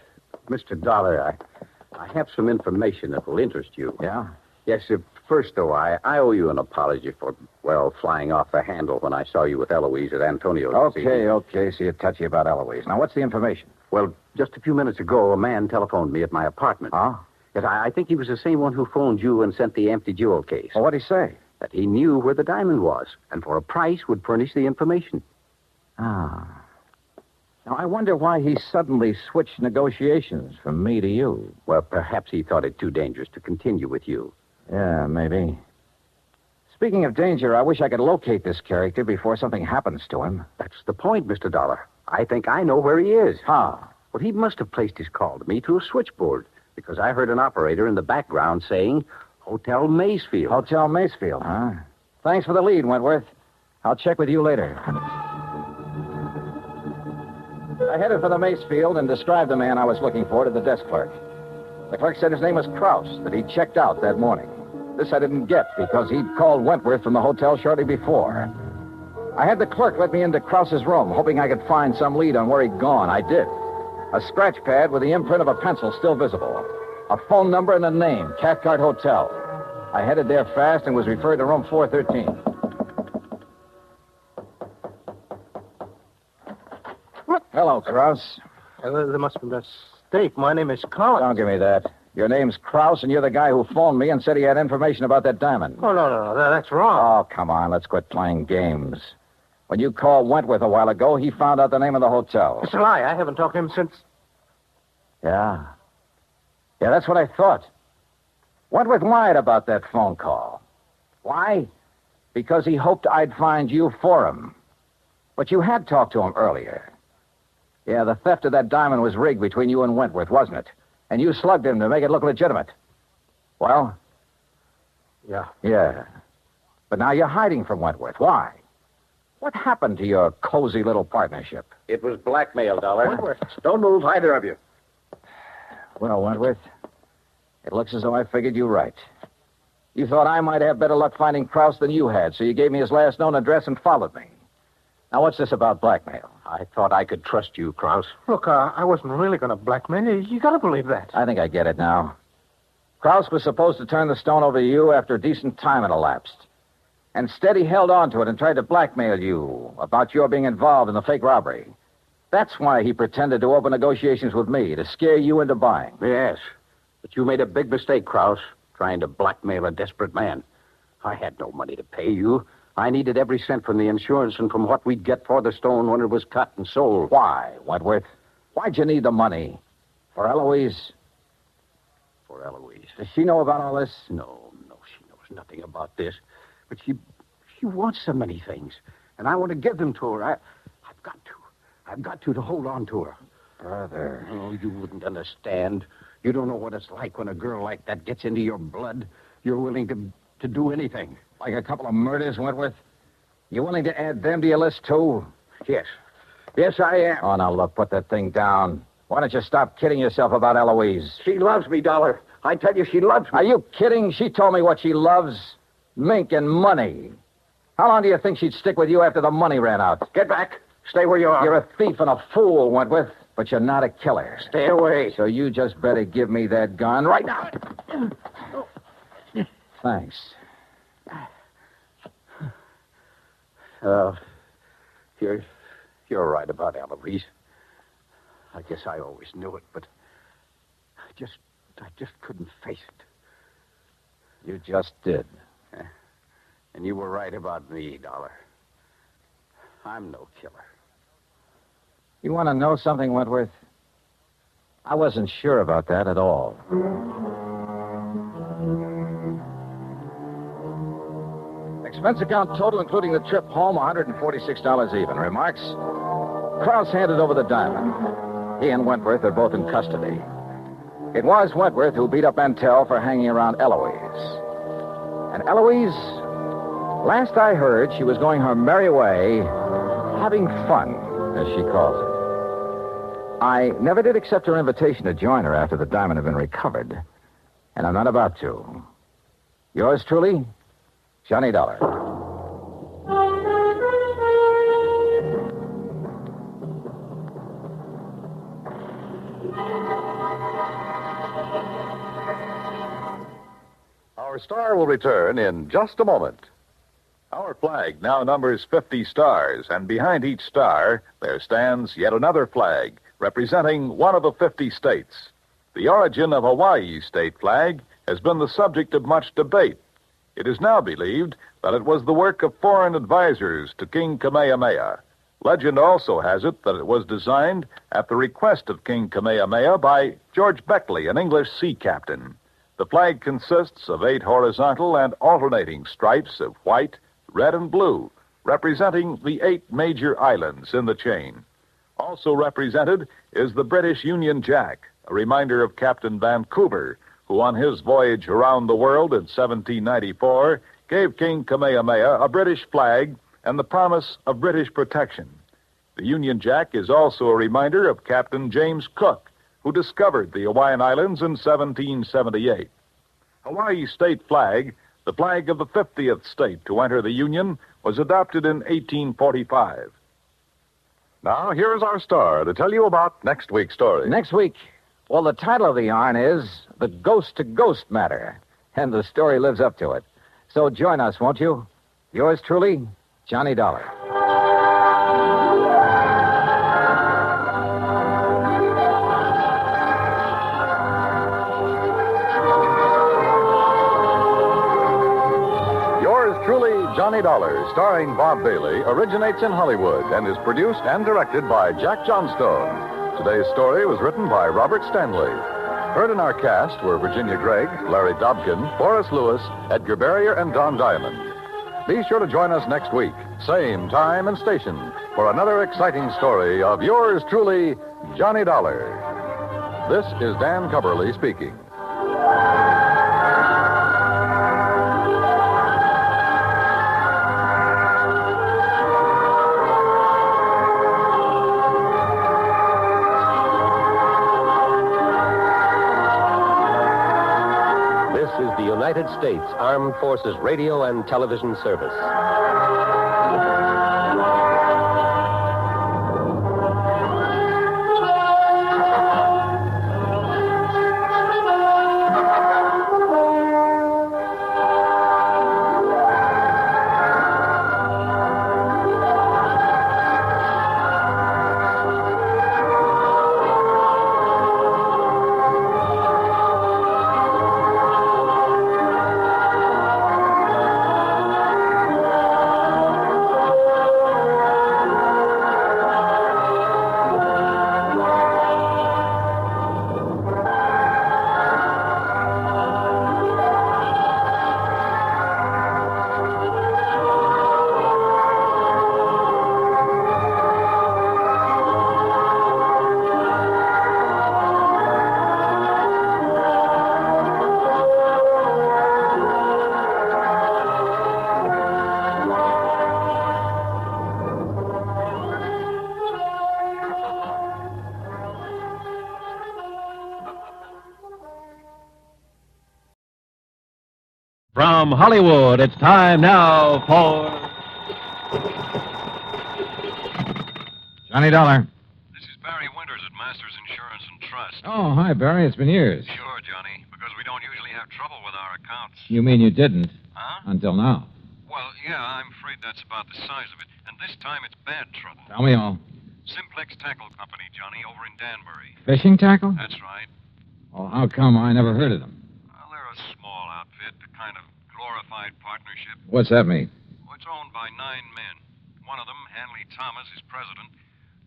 Mr. Dollar, I have some information that will interest you. Yeah? Yes, first, though, I owe you an apology for, flying off the handle when I saw you with Eloise at Antonio's. Okay, so you're touchy about Eloise. Now, what's the information? Well, just a few minutes ago, a man telephoned me at my apartment. Huh? Yes, I think he was the same one who phoned you and sent the empty jewel case. Well, what'd he say? that he knew where the diamond was, and for a price would furnish the information. Ah. Now, I wonder why he suddenly switched negotiations from me to you. Well, perhaps he thought it too dangerous to continue with you. Yeah, maybe. Speaking of danger, I wish I could locate this character before something happens to him. That's the point, Mr. Dollar. I think I know where he is. How? Well, he must have placed his call to me through a switchboard, because I heard an operator in the background saying, Hotel Maysfield. Hotel Maysfield, huh? Thanks for the lead, Wentworth. I'll check with you later. I headed for the Maysfield and described the man I was looking for to the desk clerk. The clerk said his name was Krause, that he'd checked out that morning. This I didn't get because he'd called Wentworth from the hotel shortly before. I had the clerk let me into Krause's room, hoping I could find some lead on where he'd gone. I did. A scratch pad with the imprint of a pencil still visible. A phone number and a name, Cathcart Hotel. I headed there fast and was referred to room 413. Hello, Krause. There must be a mistake. My name is Collins. Don't give me that. Your name's Krause, and you're the guy who phoned me and said he had information about that diamond. Oh, no. That's wrong. Oh, come on. Let's quit playing games. When you called Wentworth a while ago, he found out the name of the hotel. It's a lie. I haven't talked to him since... Yeah. Yeah, that's what I thought. Wentworth lied about that phone call. Why? Because he hoped I'd find you for him. But you had talked to him earlier. Yeah, the theft of that diamond was rigged between you and Wentworth, wasn't it? And you slugged him to make it look legitimate. Well? Yeah. But now you're hiding from Wentworth. Why? What happened to your cozy little partnership? It was blackmail, Dollar. Wentworth. Don't move, either of you. Well, Wentworth, it looks as though I figured you right. You thought I might have better luck finding Krause than you had, so you gave me his last known address and followed me. Now, what's this about blackmail? I thought I could trust you, Krause. Look, I wasn't really going to blackmail you. You got to believe that. I think I get it now. Krause was supposed to turn the stone over to you after a decent time had elapsed. Instead, he held on to it and tried to blackmail you about your being involved in the fake robbery. That's why he pretended to open negotiations with me, to scare you into buying. Yes, but you made a big mistake, Krause, trying to blackmail a desperate man. I had no money to pay you. I needed every cent from the insurance and from what we'd get for the stone when it was cut and sold. Why, Wentworth? Why'd you need the money? For Eloise? For Eloise. Does she know about all this? No, she knows nothing about this. But she wants so many things, and I want to give them to her. I've got to hold on to her. Brother. Oh, you wouldn't understand. You don't know what it's like when a girl like that gets into your blood. You're willing to do anything. Like a couple of murders, Wentworth? You willing to add them to your list, too? Yes. Yes, I am. Oh, now, look, put that thing down. Why don't you stop kidding yourself about Eloise? She loves me, Dollar. I tell you, she loves me. Are you kidding? She told me what she loves. Mink and money. How long do you think she'd stick with you after the money ran out? Get back. Stay where you are. You're a thief and a fool, Wentworth, but you're not a killer. Stay away. So you just better give me that gun right now. Thanks. You're right about Eloise. I guess I always knew it, but I just couldn't face it. You just did. And you were right about me, Dollar. I'm no killer. You want to know something, Wentworth? I wasn't sure about that at all. Expense account total, including the trip home, $146 even. Remarks? Krause handed over the diamond. He and Wentworth are both in custody. It was Wentworth who beat up Mantell for hanging around Eloise. And Eloise, last I heard, she was going her merry way, having fun, as she calls it. I never did accept her invitation to join her after the diamond had been recovered, and I'm not about to. Yours truly, Johnny Dollar. Our star will return in just a moment. Our flag now numbers 50 stars, and behind each star there stands yet another flag representing one of the 50 states. The origin of Hawaii's state flag has been the subject of much debate. It is now believed that it was the work of foreign advisors to King Kamehameha. Legend also has it that it was designed at the request of King Kamehameha by George Beckley, an English sea captain. The flag consists of 8 horizontal and alternating stripes of white, red, and blue, representing the 8 major islands in the chain. Also represented is the British Union Jack, a reminder of Captain Vancouver, who on his voyage around the world in 1794 gave King Kamehameha a British flag and the promise of British protection. The Union Jack is also a reminder of Captain James Cook, who discovered the Hawaiian Islands in 1778. Hawaii's state flag, the flag of the 50th state to enter the Union, was adopted in 1845. Now, here's our star to tell you about next week's story. Next week, well, the title of the yarn is The Ghost to Ghost Matter, and the story lives up to it. So join us, won't you? Yours truly, Johnny Dollar. Yours truly, Johnny Dollar, starring Bob Bailey, originates in Hollywood and is produced and directed by Jack Johnstone. Today's story was written by Robert Stanley. Heard in our cast were Virginia Gregg, Larry Dobkin, Boris Lewis, Edgar Barrier, and Don Diamond. Be sure to join us next week, same time and station, for another exciting story of yours truly, Johnny Dollar. This is Dan Cubberly speaking. United States Armed Forces Radio and Television Service. From Hollywood, it's time now for Johnny Dollar. This is Barry Winters at Masters Insurance and Trust. Oh, hi, Barry. It's been years. Sure, Johnny, because we don't usually have trouble with our accounts. You mean you didn't? Huh? Until now. Well, yeah, I'm afraid that's about the size of it. And this time it's bad trouble. Tell me all. Simplex Tackle Company, Johnny, over in Danbury. Fishing tackle? That's right. Well, how come I never heard of them? Well, they're a small outfit, a kind of glorified partnership. What's that mean? Well, it's owned by 9 men. One of them, Hanley Thomas, is president.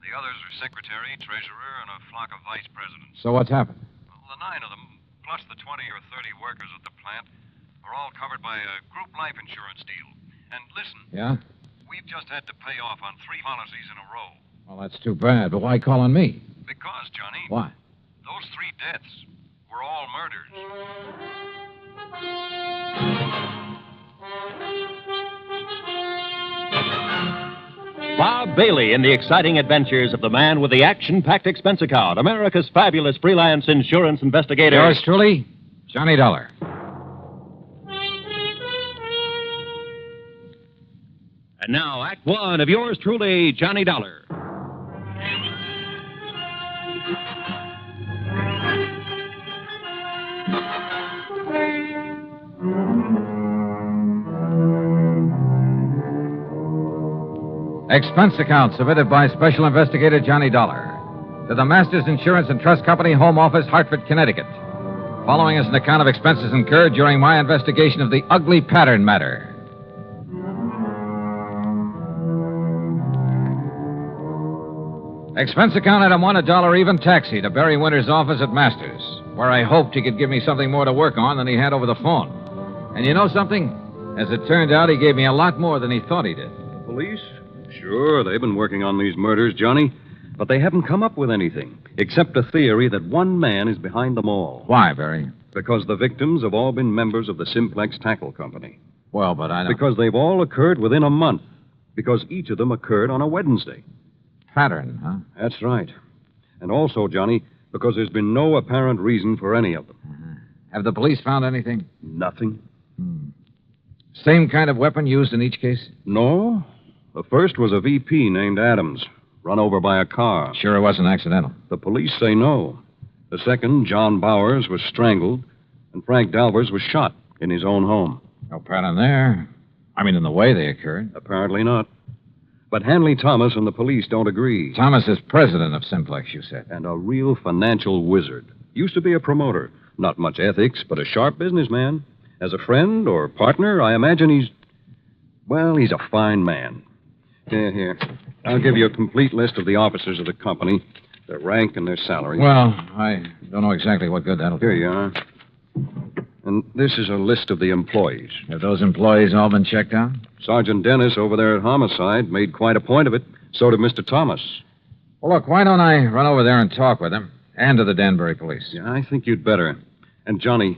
The others are secretary, treasurer, and a flock of vice presidents. So what's happened? Well, the 9 of them, plus the 20 or 30 workers at the plant, are all covered by a group life insurance deal. And listen. Yeah? We've just had to pay off on 3 policies in a row. Well, that's too bad, but why call on me? Because, Johnny. Why? Those 3 deaths were all murders. Bob Bailey in the exciting adventures of the man with the action-packed expense account, America's fabulous freelance insurance investigator. Yours truly, Johnny Dollar. And now, Act One of yours truly, Johnny Dollar. Expense account submitted by Special Investigator Johnny Dollar to the Masters Insurance and Trust Company, Home Office, Hartford, Connecticut. Following is an account of expenses incurred during my investigation of the ugly pattern matter. Expense account item 1, $1 even taxi to Barry Winter's office at Masters, where I hoped he could give me something more to work on than he had over the phone. And you know something? As it turned out, he gave me a lot more than he thought he did. Police? Sure, they've been working on these murders, Johnny. But they haven't come up with anything, except a theory that one man is behind them all. Why, Barry? Because the victims have all been members of the Simplex Tackle Company. Well, but I don't... Because they've all occurred within a month. Because each of them occurred on a Wednesday. Pattern, huh? That's right. And also, Johnny, because there's been no apparent reason for any of them. Have the police found anything? Nothing. Same kind of weapon used in each case? No. The first was a VP named Adams, run over by a car. Sure it wasn't accidental? The police say no. The second, John Bowers, was strangled, and Frank Dalvers was shot in his own home. No pattern there. I mean, in the way they occurred. Apparently not. But Hanley Thomas and the police don't agree. Thomas is president of Simplex, you said. And a real financial wizard. Used to be a promoter. Not much ethics, but a sharp businessman. As a friend or partner, I imagine he's a fine man. Here. I'll give you a complete list of the officers of the company, their rank and their salary. Well, I don't know exactly what good that'll do. Here you are. And this is a list of the employees. Have those employees all been checked out? Sergeant Dennis over there at Homicide made quite a point of it. So did Mr. Thomas. Well, look, why don't I run over there and talk with him? And to the Danbury police. Yeah, I think you'd better. And, Johnny,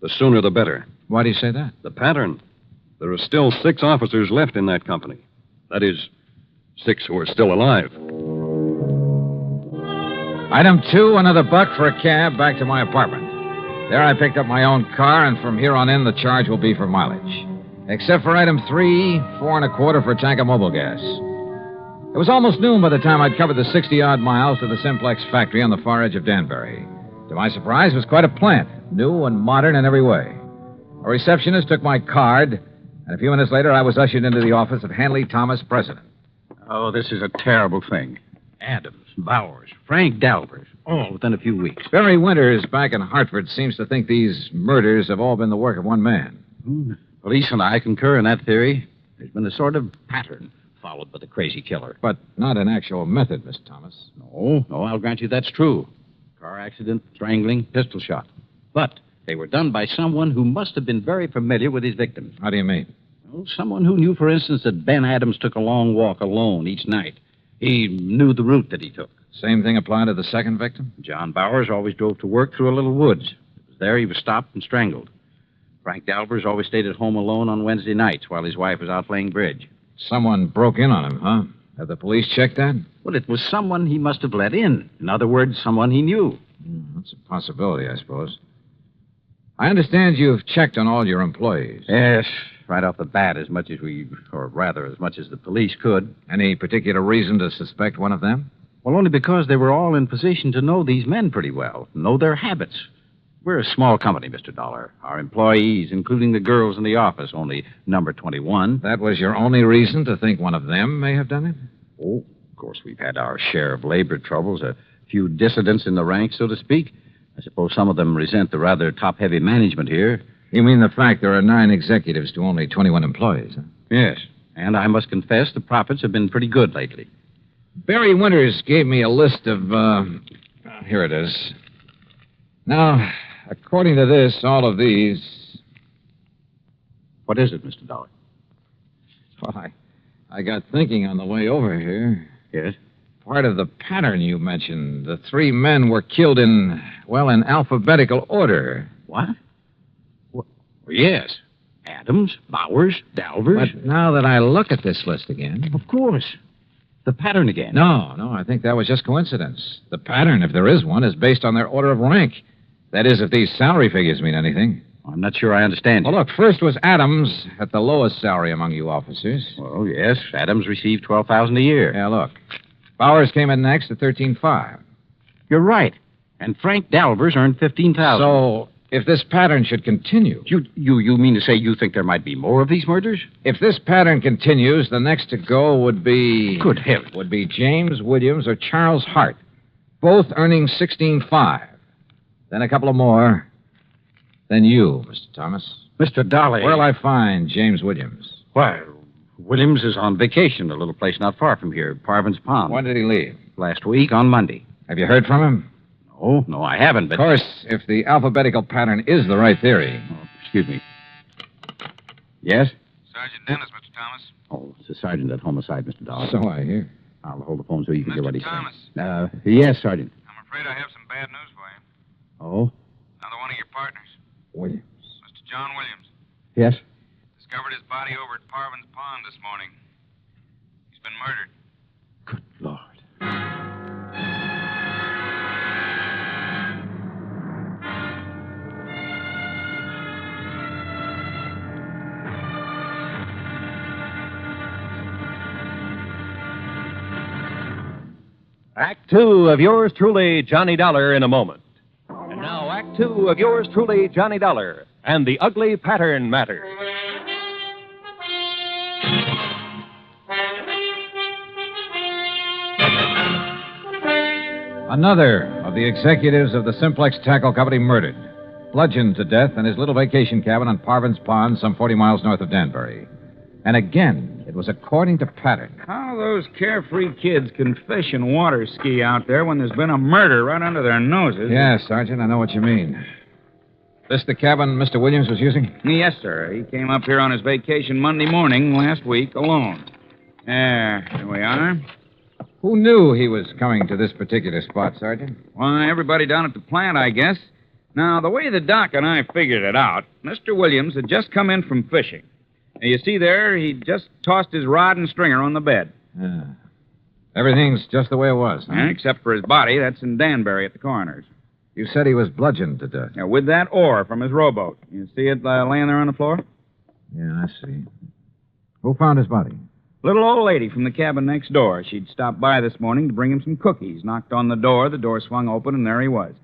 the sooner the better. Why do you say that? The pattern. There are still 6 officers left in that company. That is, 6 who are still alive. Item 2, another $1 for a cab back to my apartment. There I picked up my own car, and from here on in, the charge will be for mileage. Except for item 3, $4 1/4 for a tank of mobile gas. It was almost noon by the time I'd covered the 60-odd miles to the Simplex factory on the far edge of Danbury. To my surprise, it was quite a plant, new and modern in every way. A receptionist took my card, and a few minutes later, I was ushered into the office of Hanley Thomas, president. Oh, this is a terrible thing. Adams, Bowers, Frank Dalvers, all within a few weeks. Barry Winters, back in Hartford, seems to think these murders have all been the work of one man. Police and I concur in that theory. There's been a sort of pattern followed by the crazy killer. But not an actual method, Mr. Thomas. No, I'll grant you that's true. Car accident, strangling, pistol shot. But they were done by someone who must have been very familiar with his victims. How do you mean? Well, someone who knew, for instance, that Ben Adams took a long walk alone each night. He knew the route that he took. Same thing applied to the second victim? John Bowers always drove to work through a little woods. It was there he was stopped and strangled. Frank Dalvers always stayed at home alone on Wednesday nights while his wife was out playing bridge. Someone broke in on him, huh? Have the police checked that? Well, it was someone he must have let in. In other words, someone he knew. That's a possibility, I suppose. I understand you've checked on all your employees. Yes, right off the bat, as much as the police could. Any particular reason to suspect one of them? Well, only because they were all in position to know these men pretty well, know their habits. We're a small company, Mr. Dollar. Our employees, including the girls in the office, only number 21. That was your only reason to think one of them may have done it? Oh, of course, we've had our share of labor troubles, a few dissidents in the ranks, so to speak. I suppose some of them resent the rather top-heavy management here. You mean the fact there are 9 executives to only 21 employees, huh? Yes, and I must confess the profits have been pretty good lately. Barry Winters gave me a list of, here it is. Now, according to this, all of these... What is it, Mr. Dollar? Well, I got thinking on the way over here. Yes? Part of the pattern you mentioned. The 3 men were killed in alphabetical order. What? Well, yes. Adams, Bowers, Dalvers. But now that I look at this list again... Of course. The pattern again. No, I think that was just coincidence. The pattern, if there is one, is based on their order of rank. That is, if these salary figures mean anything. I'm not sure I understand you. Well, look, first was Adams at the lowest salary among you officers. Well, yes, Adams received $12,000 a year. Yeah, look. Bowers came in next at $13,500. You're right. And Frank Dalvers earned $15,000. So, if this pattern should continue... You mean to say you think there might be more of these murders? If this pattern continues, the next to go would be... Good heavens. Would be James Williams or Charles Hart, both earning $16,500. Then a couple of more. Then you, Mr. Thomas. Mr. Dolly. Where'll I find James Williams? Why, Williams is on vacation, a little place not far from here, Parvin's Pond. When did he leave? Last week, on Monday. Have you heard from him? No, I haven't, but... Of course, if the alphabetical pattern is the right theory. Oh, excuse me. Yes? Sergeant Dennis, Mr. Thomas. Oh, it's the sergeant at homicide, Mr. Dolly. So I hear. I'll hold the phone so you can hear what he's Thomas. saying. Yes, Sergeant. I'm afraid I have some bad news for you. Oh? Another one of your partners, Williams. Mr. John Williams, Yes? discovered his body over at Parvin's Pond this morning. He's been murdered. Good Lord. Act two of yours truly, Johnny Dollar, in a moment. And now, Act two of yours truly, Johnny Dollar, and the ugly pattern matter. Another of the executives of the Simplex Tackle Company murdered, bludgeoned to death in his little vacation cabin on Parvin's Pond, some 40 miles north of Danbury. And again, it was according to pattern. How those carefree kids can fish and water ski out there when there's been a murder right under their noses. Yeah, Sergeant, I know what you mean. This the cabin Mr. Williams was using? Yes, sir. He came up here on his vacation Monday morning last week alone. Here we are. Who knew he was coming to this particular spot, Sergeant? Why, everybody down at the plant, I guess. Now, the way the doc and I figured it out, Mr. Williams had just come in from fishing. And you see there, he just tossed his rod and stringer on the bed. Yeah. Everything's just the way it was, huh? Yeah, except for his body. That's in Danbury at the coroner's. You said he was bludgeoned to death. Yeah, with that oar from his rowboat. You see it laying there on the floor? Yeah, I see. Who found his body? Little old lady from the cabin next door. She'd stopped by this morning to bring him some cookies. Knocked on the door swung open, and there he was.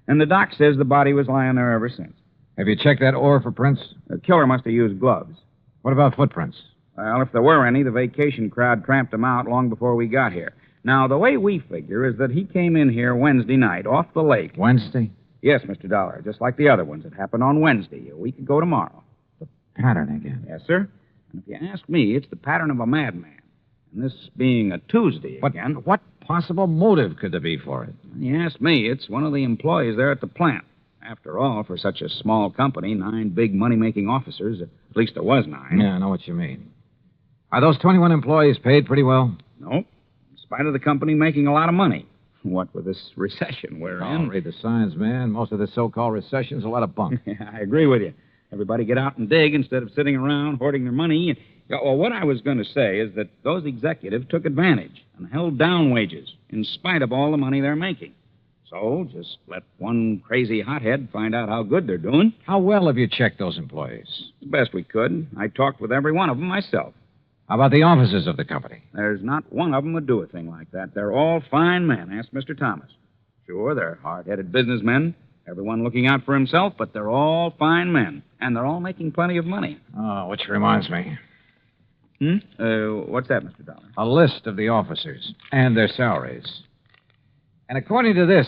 And the doc says the body was lying there ever since. Have you checked that oar for prints? The killer must have used gloves. What about footprints? Well, if there were any, the vacation crowd tramped them out long before we got here. Now, the way we figure is that he came in here Wednesday night, off the lake. Wednesday? Yes, Mr. Dollar, just like the other ones. It happened on Wednesday, a week ago tomorrow. Pattern again. Yes, sir. And if you ask me, it's the pattern of a madman. And this being a Tuesday again. What possible motive could there be for it? You ask me, it's one of the employees there at the plant. After all, for such a small company, 9 big money-making officers, at least there was 9. Yeah, I know what you mean. Are those 21 employees paid pretty well? No. In spite of the company making a lot of money. What with this recession we're in. Read the signs, man. Most of this so-called recession's a lot of bunk. Yeah, I agree with you. Everybody get out and dig instead of sitting around hoarding their money. Well, what I was going to say is that those executives took advantage and held down wages in spite of all the money they're making. So just let one crazy hothead find out how good they're doing. How well have you checked those employees? The best we could. I talked with every one of them myself. How about the officers of the company? There's not one of them would do a thing like that. They're all fine men. Ask Mr. Thomas. Sure, they're hard-headed businessmen, everyone looking out for himself, but they're all fine men, and they're all making plenty of money. Oh, which reminds me. What's that, Mr. Dollar? A list of the officers and their salaries. And according to this,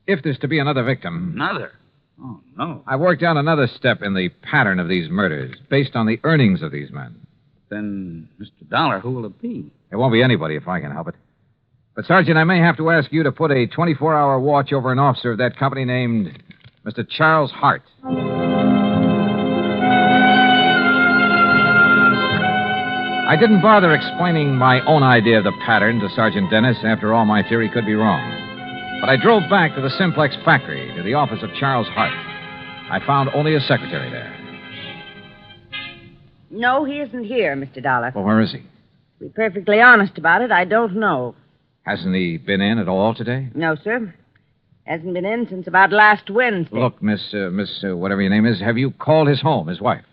if there's to be another victim... Another? Oh, no. I worked out another step in the pattern of these murders, based on the earnings of these men. Then, Mr. Dollar, who will it be? It won't be anybody if I can help it. But, Sergeant, I may have to ask you to put a 24-hour watch over an officer of that company named Mr. Charles Hart. I didn't bother explaining my own idea of the pattern to Sergeant Dennis. After all, my theory could be wrong. But I drove back to the Simplex factory, to the office of Charles Hart. I found only a secretary there. No, he isn't here, Mr. Dollar. Well, where is he? To be perfectly honest about it, I don't know. Hasn't he been in at all today? No, sir. Hasn't been in since about last Wednesday. Look, Miss, whatever your name is, have you called his home, his wife?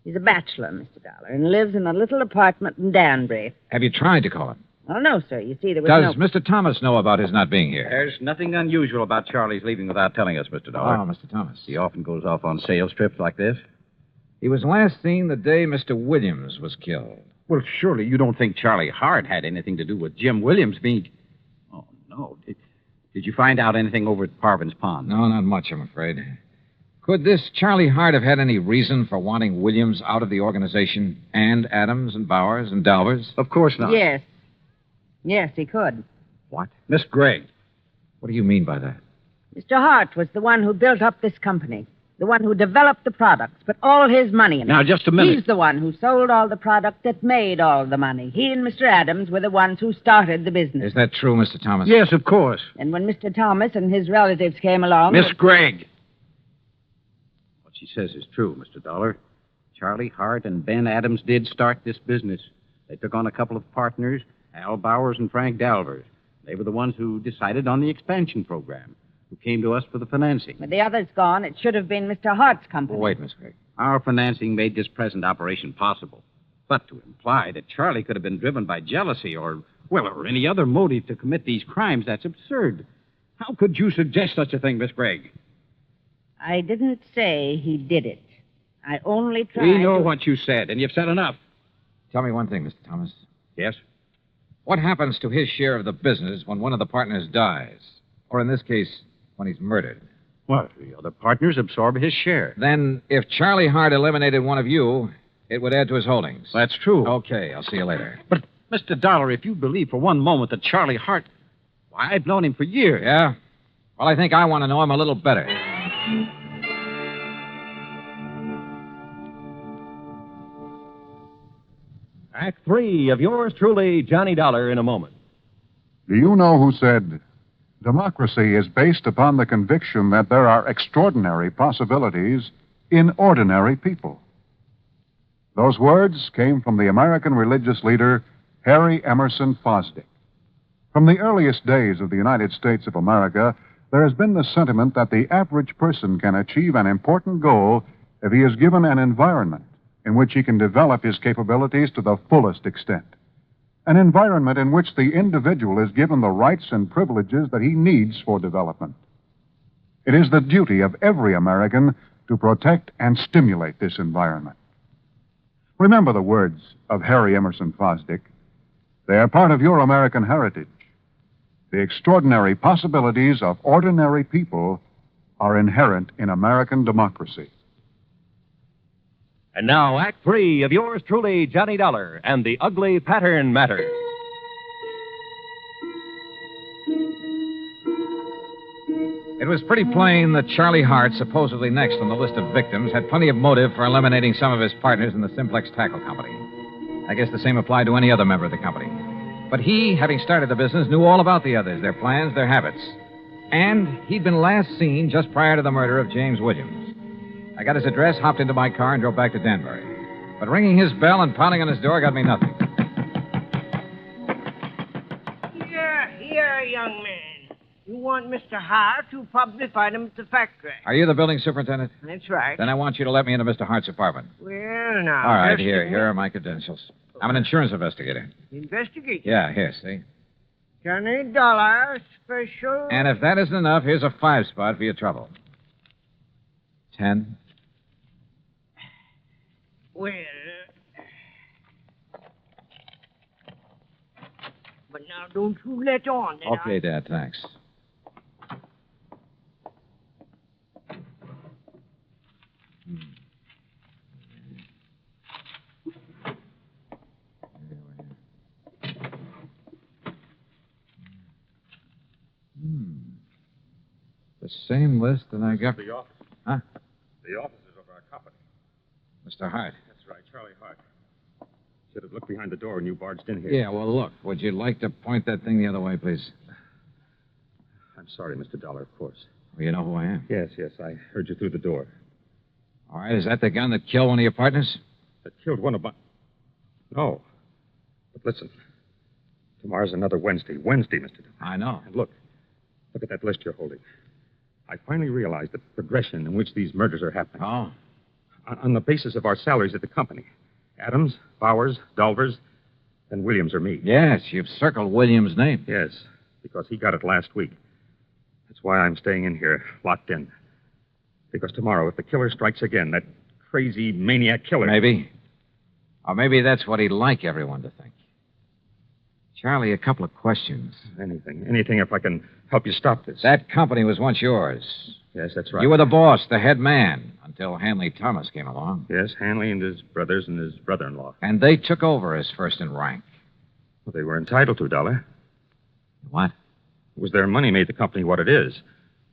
He's a bachelor, Mr. Dollar, and lives in a little apartment in Danbury. Have you tried to call him? Oh, no, sir. You see, there was Does Mr. Thomas know about his not being here? There's nothing unusual about Charlie's leaving without telling us, Mr. Dollar. Oh, Mr. Thomas. He often goes off on sales trips like this. He was last seen the day Mr. Williams was killed. Well, surely you don't think Charlie Hart had anything to do with Jim Williams being... Oh, no. Did you find out anything over at Parvin's Pond? No, not much, I'm afraid. Of Could this Charlie Hart have had any reason for wanting Williams out of the organization and Adams and Bowers and Dalvers? Of course not. Yes. Yes, he could. What? Miss Gregg. What do you mean by that? Mr. Hart was the one who built up this company, the one who developed the products, put all his money in it. Now, just a minute. He's the one who sold all the product that made all the money. He and Mr. Adams were the ones who started the business. Is that true, Mr. Thomas? Yes, of course. And when Mr. Thomas and his relatives came along... Miss Gregg. What she says is true, Mr. Dollar. Charlie Hart and Ben Adams did start this business. They took on a couple of partners, Al Bowers and Frank Dalvers. They were the ones who decided on the expansion program, who came to us for the financing. With the others gone, it should have been Mr. Hart's company. Wait, Miss Gregg. Our financing made this present operation possible. But to imply that Charlie could have been driven by jealousy or any other motive to commit these crimes, that's absurd. How could you suggest such a thing, Miss Gregg? I didn't say he did it. I only tried We know what you said, and you've said enough. Tell me one thing, Mr. Thomas. Yes? What happens to his share of the business when one of the partners dies? Or in this case, when he's murdered? Well, the other partners absorb his share. Then, if Charlie Hart eliminated one of you, it would add to his holdings. That's true. Okay, I'll see you later. But, Mr. Dollar, if you believe for one moment that Charlie Hart... Why, I've known him for years. Yeah? Well, I think I want to know him a little better. Act 3 of yours truly, Johnny Dollar, in a moment. Do you know who said, democracy is based upon the conviction that there are extraordinary possibilities in ordinary people? Those words came from the American religious leader, Harry Emerson Fosdick. From the earliest days of the United States of America, there has been the sentiment that the average person can achieve an important goal if he is given an environment in which he can develop his capabilities to the fullest extent. An environment in which the individual is given the rights and privileges that he needs for development. It is the duty of every American to protect and stimulate this environment. Remember the words of Harry Emerson Fosdick. They are part of your American heritage. The extraordinary possibilities of ordinary people are inherent in American democracy. And now, Act 3 of yours truly, Johnny Dollar, and the Ugly Pattern Matter. It was pretty plain that Charlie Hart, supposedly next on the list of victims, had plenty of motive for eliminating some of his partners in the Simplex Tackle Company. I guess the same applied to any other member of the company. But he, having started the business, knew all about the others, their plans, their habits. And he'd been last seen just prior to the murder of James Williams. I got his address, hopped into my car, and drove back to Danbury. But ringing his bell and pounding on his door got me nothing. Here, young man. You want Mr. Hart? You'll probably find him at the factory. Are you the building superintendent? That's right. Then I want you to let me into Mr. Hart's apartment. Well, now. All right, just a here minute. are my credentials. I'm an insurance investigator. Investigate. Yeah, here, see? Johnny Dollar, special. And if that isn't enough, here's a 5-spot for your trouble. 10. Well. But now don't you let on that Okay, Dad, thanks. The same list that I got. The office. Huh? The offices of our company. Mr. Hart. That's right, Charlie Hart. Should have looked behind the door when you barged in here. Yeah, well, look. Would you like to point that thing the other way, please? I'm sorry, Mr. Dollar, of course. Well, you know who I am. Yes, I heard you through the door. All right, is that the gun that killed one of your partners? That killed one of my... No. But listen. Tomorrow's another Wednesday. Wednesday, Mr. Dollar. I know. And look at that list you're holding. I finally realized the progression in which these murders are happening. Oh. On the basis of our salaries at the company. Adams, Bowers, Dalvers, and Williams are me. Yes, you've circled Williams' name. Yes, because he got it last week. That's why I'm staying in here, locked in. Because tomorrow, if the killer strikes again, that crazy maniac killer... Maybe. Or maybe that's what he'd like everyone to think. Charlie, a couple of questions. Anything if I can help you stop this. That company was once yours. Yes, that's right. You were the boss, the head man, until Hanley Thomas came along. Yes, Hanley and his brothers and his brother-in-law. And they took over as first in rank. Well, they were entitled to, Dollar. What? It was their money made the company what it is.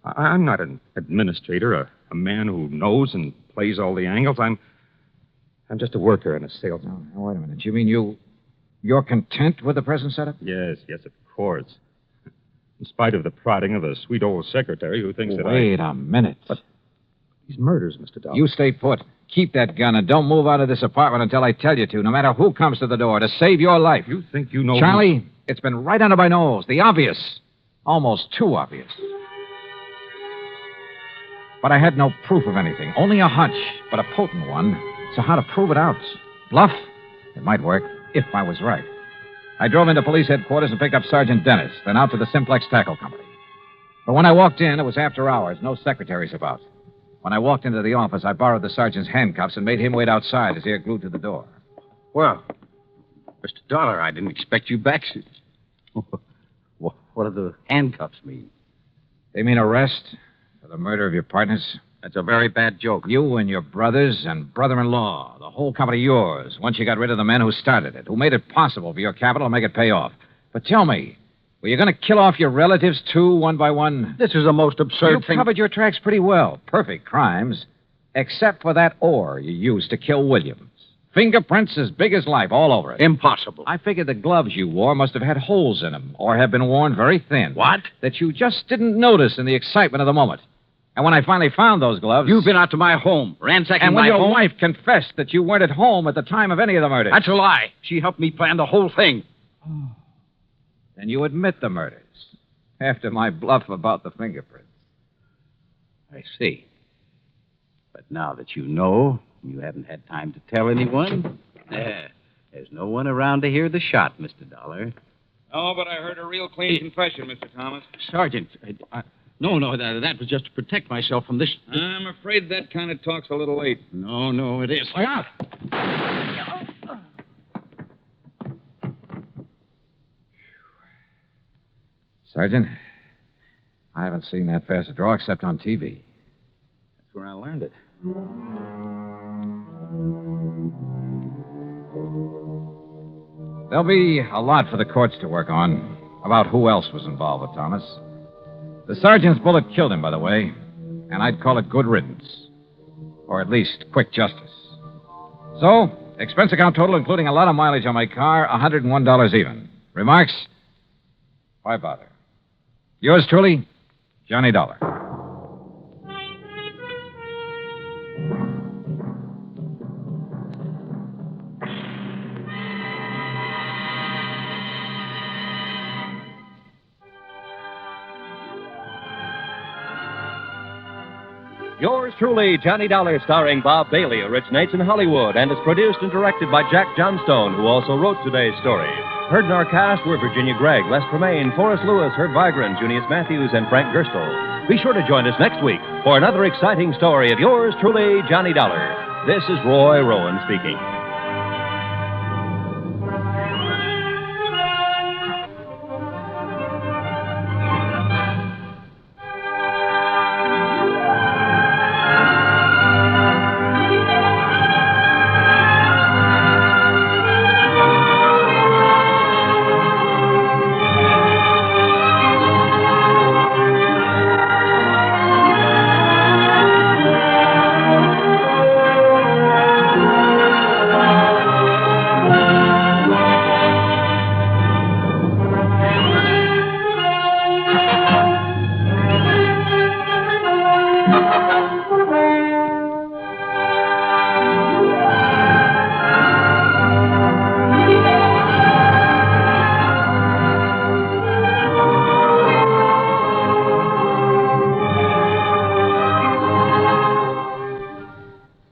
I'm not an administrator, a man who knows and plays all the angles. I'm just a worker and a salesman. Now, wait a minute. You mean you're content with the present setup? Yes, of course. In spite of the prodding of the sweet old secretary who thinks that Wait a minute. But these murders, Mr. Dollar. You stay put. Keep that gun and don't move out of this apartment until I tell you to, no matter who comes to the door, to save your life. You think you know... Charlie, it's been right under my nose. The obvious. Almost too obvious. But I had no proof of anything. Only a hunch, but a potent one. So how to prove it out? Bluff? It might work, if I was right. I drove into police headquarters and picked up Sergeant Dennis, then out to the Simplex Tackle Company. But when I walked in, it was after hours, no secretaries about. When I walked into the office, I borrowed the sergeant's handcuffs and made him wait outside, his ear glued to the door. Well, Mr. Dollar, I didn't expect you back. What do the handcuffs mean? They mean arrest for the murder of your partners. That's a very bad joke. You and your brothers and brother-in-law, the whole company yours, once you got rid of the men who started it, who made it possible for your capital to make it pay off. But tell me, were you going to kill off your relatives, too, one by one? This is the most absurd thing. You covered your tracks pretty well. Perfect crimes. Except for that ore you used to kill Williams. Fingerprints as big as life all over it. Impossible. I figured the gloves you wore must have had holes in them, or have been worn very thin. What? That you just didn't notice in the excitement of the moment. And when I finally found those gloves... You've been out to my home, ransacking my home. And when your wife confessed that you weren't at home at the time of any of the murders... That's a lie. She helped me plan the whole thing. Then you admit the murders, after my bluff about the fingerprints. I see. But now that you know, you haven't had time to tell anyone, there's no one around to hear the shot, Mr. Dollar. Oh, but I heard a real clean confession, Mr. Thomas. Sergeant, No, that was just to protect myself from this... I'm afraid that kind of talk's a little late. No, it is. Look out! Sergeant, I haven't seen that fast a draw except on TV. That's where I learned it. There'll be a lot for the courts to work on about who else was involved with Thomas. The sergeant's bullet killed him, by the way, and I'd call it good riddance. Or at least quick justice. So, expense account total, including a lot of mileage on my car, $101 even. Remarks? Why bother? Yours truly, Johnny Dollar. Yours truly, Johnny Dollar, starring Bob Bailey, originates in Hollywood and is produced and directed by Jack Johnstone, who also wrote today's story. Heard in our cast were Virginia Gregg, Les Tremaine, Forrest Lewis, Herb Vigran, Junius Matthews, and Frank Gerstle. Be sure to join us next week for another exciting story of yours truly, Johnny Dollar. This is Roy Rowan speaking.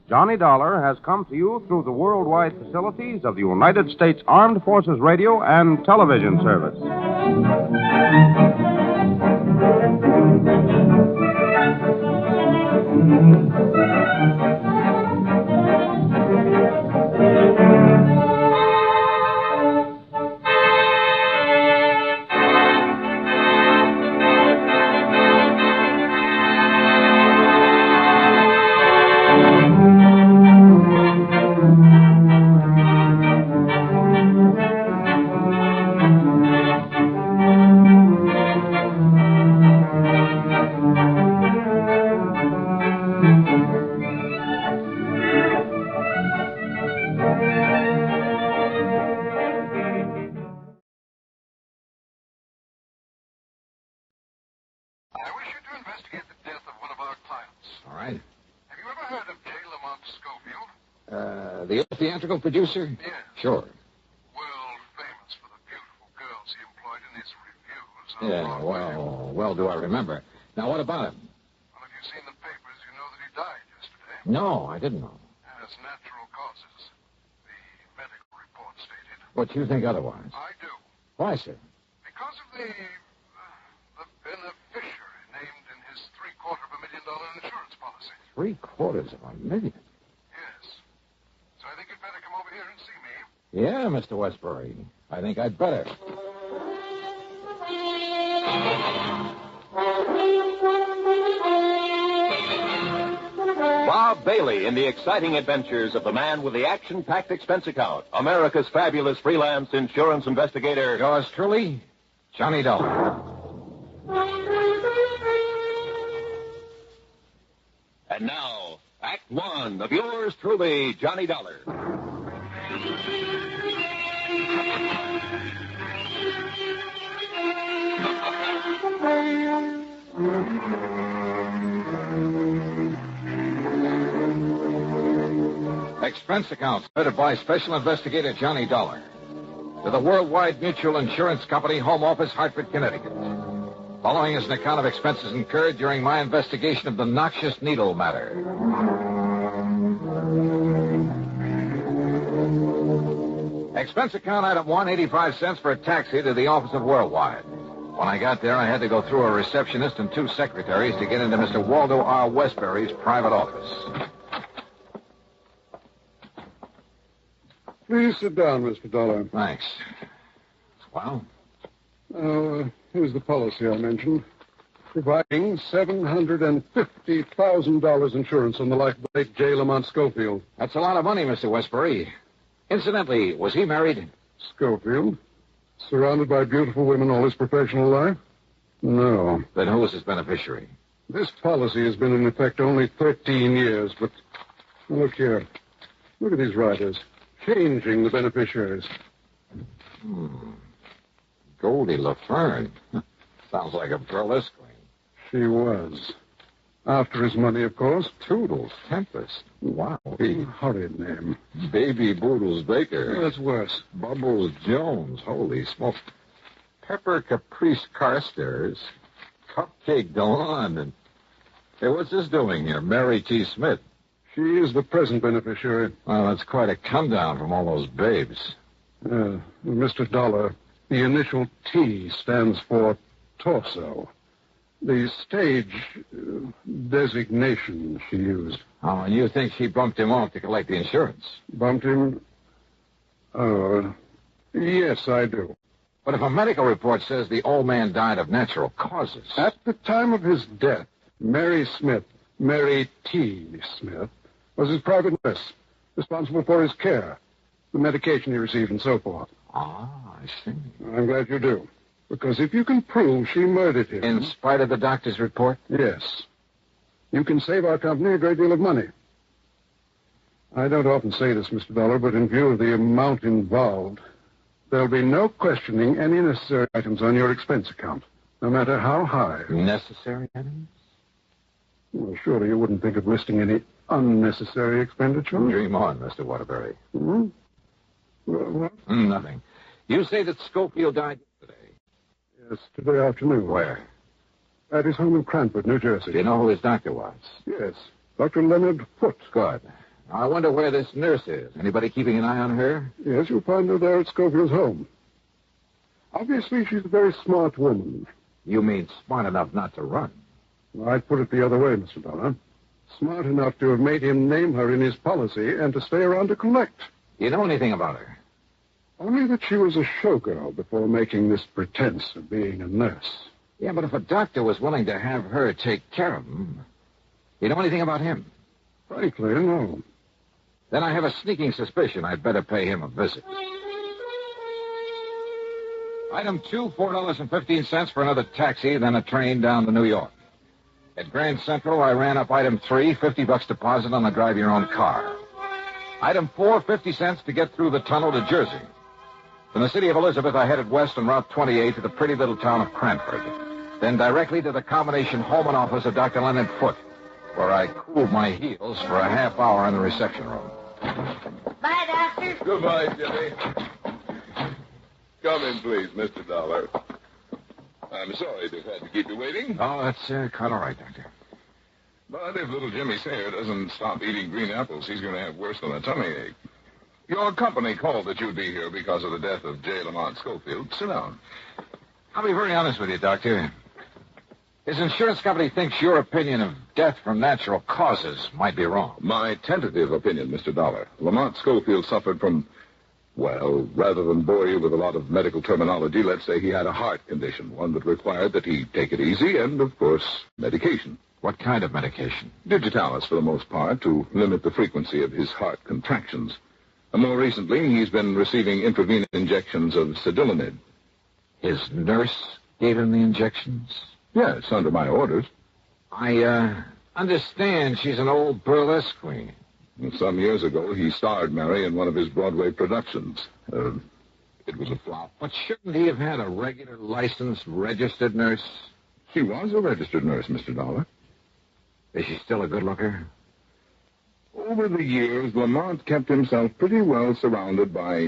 Johnny Dollar has come to you through the worldwide facilities of the United States Armed Forces Radio and Television Service. heard of J. Lamont Schofield? The theatrical producer? Yeah. Sure. World famous for the beautiful girls he employed in his reviews on Yeah, Broadway. well do I remember. Now, what about him? Well, if you've seen the papers, you know that he died yesterday. No, I didn't know. As natural causes. The medical report stated. But you think otherwise? I do. Why, sir? Because of the beneficiary named in his $750,000 insurance policy. $750,000? Yes. So I think you'd better come over here and see me. Yeah, Mr. Westbury. I think I'd better. Bob Bailey in the exciting adventures of the man with the action-packed expense account, America's fabulous freelance insurance investigator. Yours truly, Johnny Dollar. And now, Act One of yours truly, Johnny Dollar. Expense account submitted by Special Investigator Johnny Dollar to the Worldwide Mutual Insurance Company, Home Office, Hartford, Connecticut. Following is an account of expenses incurred during my investigation of the noxious needle matter. Expense account item 1, 85 cents for a taxi to the office of Worldwide. When I got there, I had to go through a receptionist and 2 secretaries to get into Mr. Waldo R. Westbury's private office. Please sit down, Mr. Dollar. Thanks. Well? Here's the policy I mentioned. Providing $750,000 insurance on the life of the late J. Lamont Schofield. That's a lot of money, Mr. Westbury. Incidentally, was he married? Schofield? Surrounded by beautiful women all his professional life? No. Then who was his beneficiary? This policy has been in effect only 13 years, but look here. Look at these riders. Changing the beneficiaries. Goldie LaFern. Sounds like a burlesque queen. She was. After his money, of course. Toodles Tempest. Wow. Horrid name. Baby Boodles Baker. That's worse. Bubbles Jones. Holy smoke. Pepper Caprice Carstairs. Cupcake Delon. And hey, what's this doing here? Mary T. Smith. She is the present beneficiary. Well, that's quite a come down from all those babes. Mr. Dollar, the initial T stands for torso. The stage designation she used. Oh, and you think she bumped him off to collect the insurance? Bumped him? Oh, yes, I do. But if a medical report says the old man died of natural causes... At the time of his death, Mary Smith, Mary T. Smith, was his private nurse, responsible for his care, the medication he received, and so forth. Ah, I see. I'm glad you do. Because if you can prove she murdered him... In spite of the doctor's report? Yes. You can save our company a great deal of money. I don't often say this, Mr. Dollar, but in view of the amount involved, there'll be no questioning any necessary items on your expense account, no matter how high. Necessary items? Well, surely you wouldn't think of listing any unnecessary expenditure? Dream on, Mr. Waterbury. Well, what? Nothing. You say that Schofield died yesterday? Yes, today afternoon. Where? At his home in Cranford, New Jersey. Do you know who his doctor was? Yes, Dr. Leonard Foote. Good. Now, I wonder where this nurse is. Anybody keeping an eye on her? Yes, you'll find her there at Schofield's home. Obviously, she's a very smart woman. You mean smart enough not to run? Well, I'd put it the other way, Mr. Dollar. Smart enough to have made him name her in his policy and to stay around to collect. Do you know anything about her? Only that she was a showgirl before making this pretense of being a nurse. Yeah, but if a doctor was willing to have her take care of him, you know anything about him? Frankly, no. Then I have a sneaking suspicion I'd better pay him a visit. Item 2, $4.15 for another taxi, then a train down to New York. At Grand Central, I ran up item 3, $50 deposit on the drive-your-own-car. Item 4, 50 cents to get through the tunnel to Jersey. From the city of Elizabeth, I headed west on Route 28 to the pretty little town of Cranford. Then directly to the combination home and office of Dr. Leonard Foote. where I cooled my heels for a half hour in the reception room. Bye, Doctor. Goodbye, Jimmy. Come in, please, Mr. Dollar. I'm sorry to have had to keep you waiting. Oh, that's quite all right, Doctor. But if little Jimmy Sayer doesn't stop eating green apples, he's going to have worse than a tummy ache. Your company called that you'd be here because of the death of J. Lamont Schofield. Sit down. I'll be very honest with you, Doctor. His insurance company thinks your opinion of death from natural causes might be wrong. My tentative opinion, Mr. Dollar. Lamont Schofield suffered from, well, rather than bore you with a lot of medical terminology, let's say he had a heart condition, one that required that he take it easy and, of course, medication. What kind of medication? Digitalis, for the most part, to limit the frequency of his heart contractions. More recently, he's been receiving intravenous injections of sedilomid. His nurse gave him the injections? Yes, under my orders. I understand she's an old burlesque queen. Some years ago, he starred Mary in one of his Broadway productions. It was a flop. But shouldn't he have had a regular, licensed, registered nurse? She was a registered nurse, Mr. Dollar. Is she still a good looker? Over the years, Lamont kept himself pretty well surrounded by,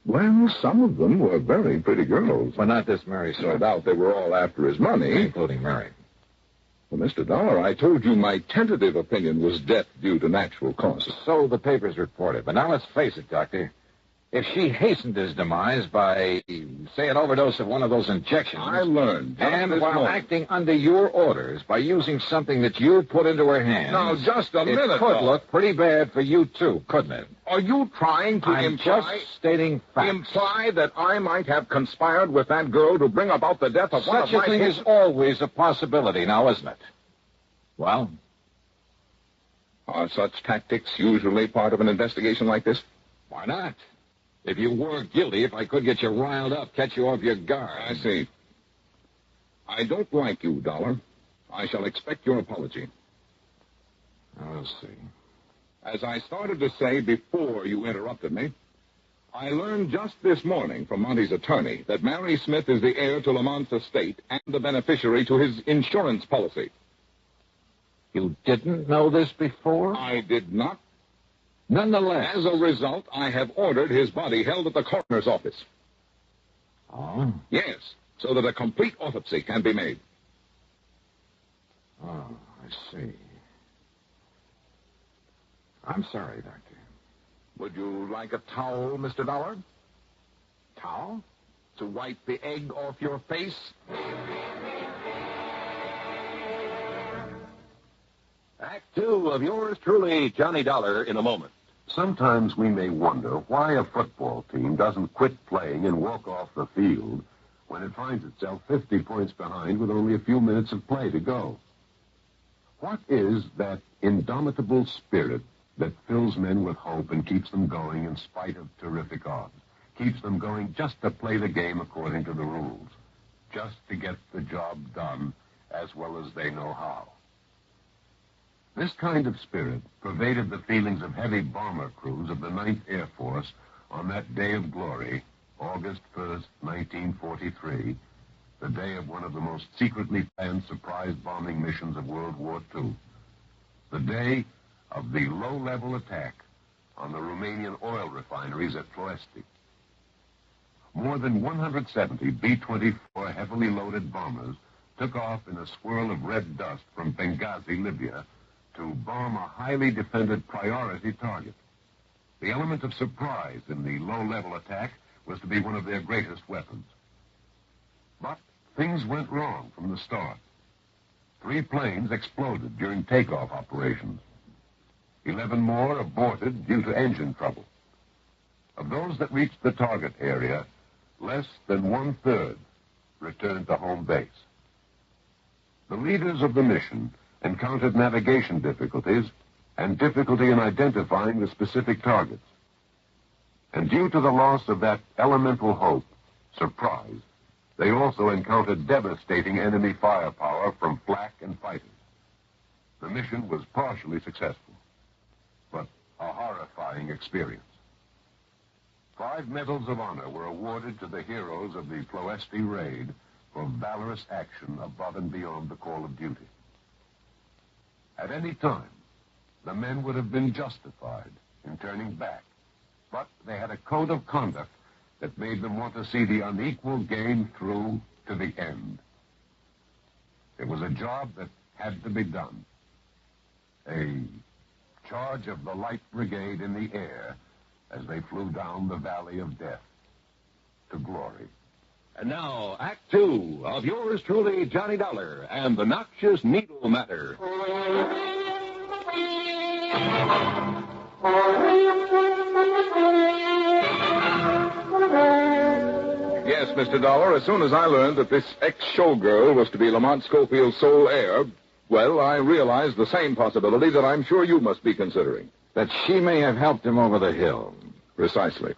well, some of them were very pretty girls. But not this Mary, sir. No doubt they were all after his money. Including Mary. Well, Mr. Dollar, I told you my tentative opinion was death due to natural causes. So the papers reported. But now let's face it, Doctor. If she hastened his demise by, say, an overdose of one of those injections... I learned. And while acting under your orders by using something that you put into her hands... Now, just a minute, it could look pretty bad for you, too, couldn't it? Are you trying to I'm just stating facts. Imply that I might have conspired with that girl to bring about the death of one of my... Such a thing is always a possibility now, isn't it? Well? Are such tactics usually part of an investigation like this? Why not? If you were guilty, if I could get you riled up, catch you off your guard. I see. I don't like you, Dollar. I shall expect your apology. I'll see. As I started to say before you interrupted me, I learned just this morning from Monty's attorney that Mary Smith is the heir to Lamont's estate and the beneficiary to his insurance policy. You didn't know this before? I did not. Nonetheless. As a result, I have ordered his body held at the coroner's office. Oh? Yes, so that a complete autopsy can be made. Oh, I see. I'm sorry, Doctor. Would you like a towel, Mr. Dollar? Towel? To wipe the egg off your face? Act 2 of yours truly, Johnny Dollar, in a moment. Sometimes we may wonder why a football team doesn't quit playing and walk off the field when it finds itself 50 points behind with only a few minutes of play to go. What is that indomitable spirit that fills men with hope and keeps them going in spite of terrific odds? Keeps them going just to play the game according to the rules, just to get the job done as well as they know how. This kind of spirit pervaded the feelings of heavy bomber crews of the 9th Air Force on that day of glory, August 1st, 1943, the day of one of the most secretly planned surprise bombing missions of World War II. The day of the low-level attack on the Romanian oil refineries at Ploesti. More than 170 B-24 heavily loaded bombers took off in a swirl of red dust from Benghazi, Libya, to bomb a highly defended priority target. The element of surprise in the low-level attack was to be one of their greatest weapons. But things went wrong from the start. 3 planes exploded during takeoff operations. 11 more aborted due to engine trouble. Of those that reached the target area, less than 1/3 returned to home base. The leaders of the mission encountered navigation difficulties and difficulty in identifying the specific targets. And due to the loss of that elemental hope, surprise, they also encountered devastating enemy firepower from flak and fighters. The mission was partially successful, but a horrifying experience. 5 medals of honor were awarded to the heroes of the Ploesti raid for valorous action above and beyond the call of duty. At any time, the men would have been justified in turning back. But they had a code of conduct that made them want to see the unequal game through to the end. It was a job that had to be done. A charge of the Light Brigade in the air as they flew down the valley of death to glory. And now, Act Two of yours truly, Johnny Dollar, and the Noxious Needle Matter. Yes, Mr. Dollar, as soon as I learned that this ex-showgirl was to be Lamont Schofield's sole heir, well, I realized the same possibility that I'm sure you must be considering. That she may have helped him over the hill. Precisely.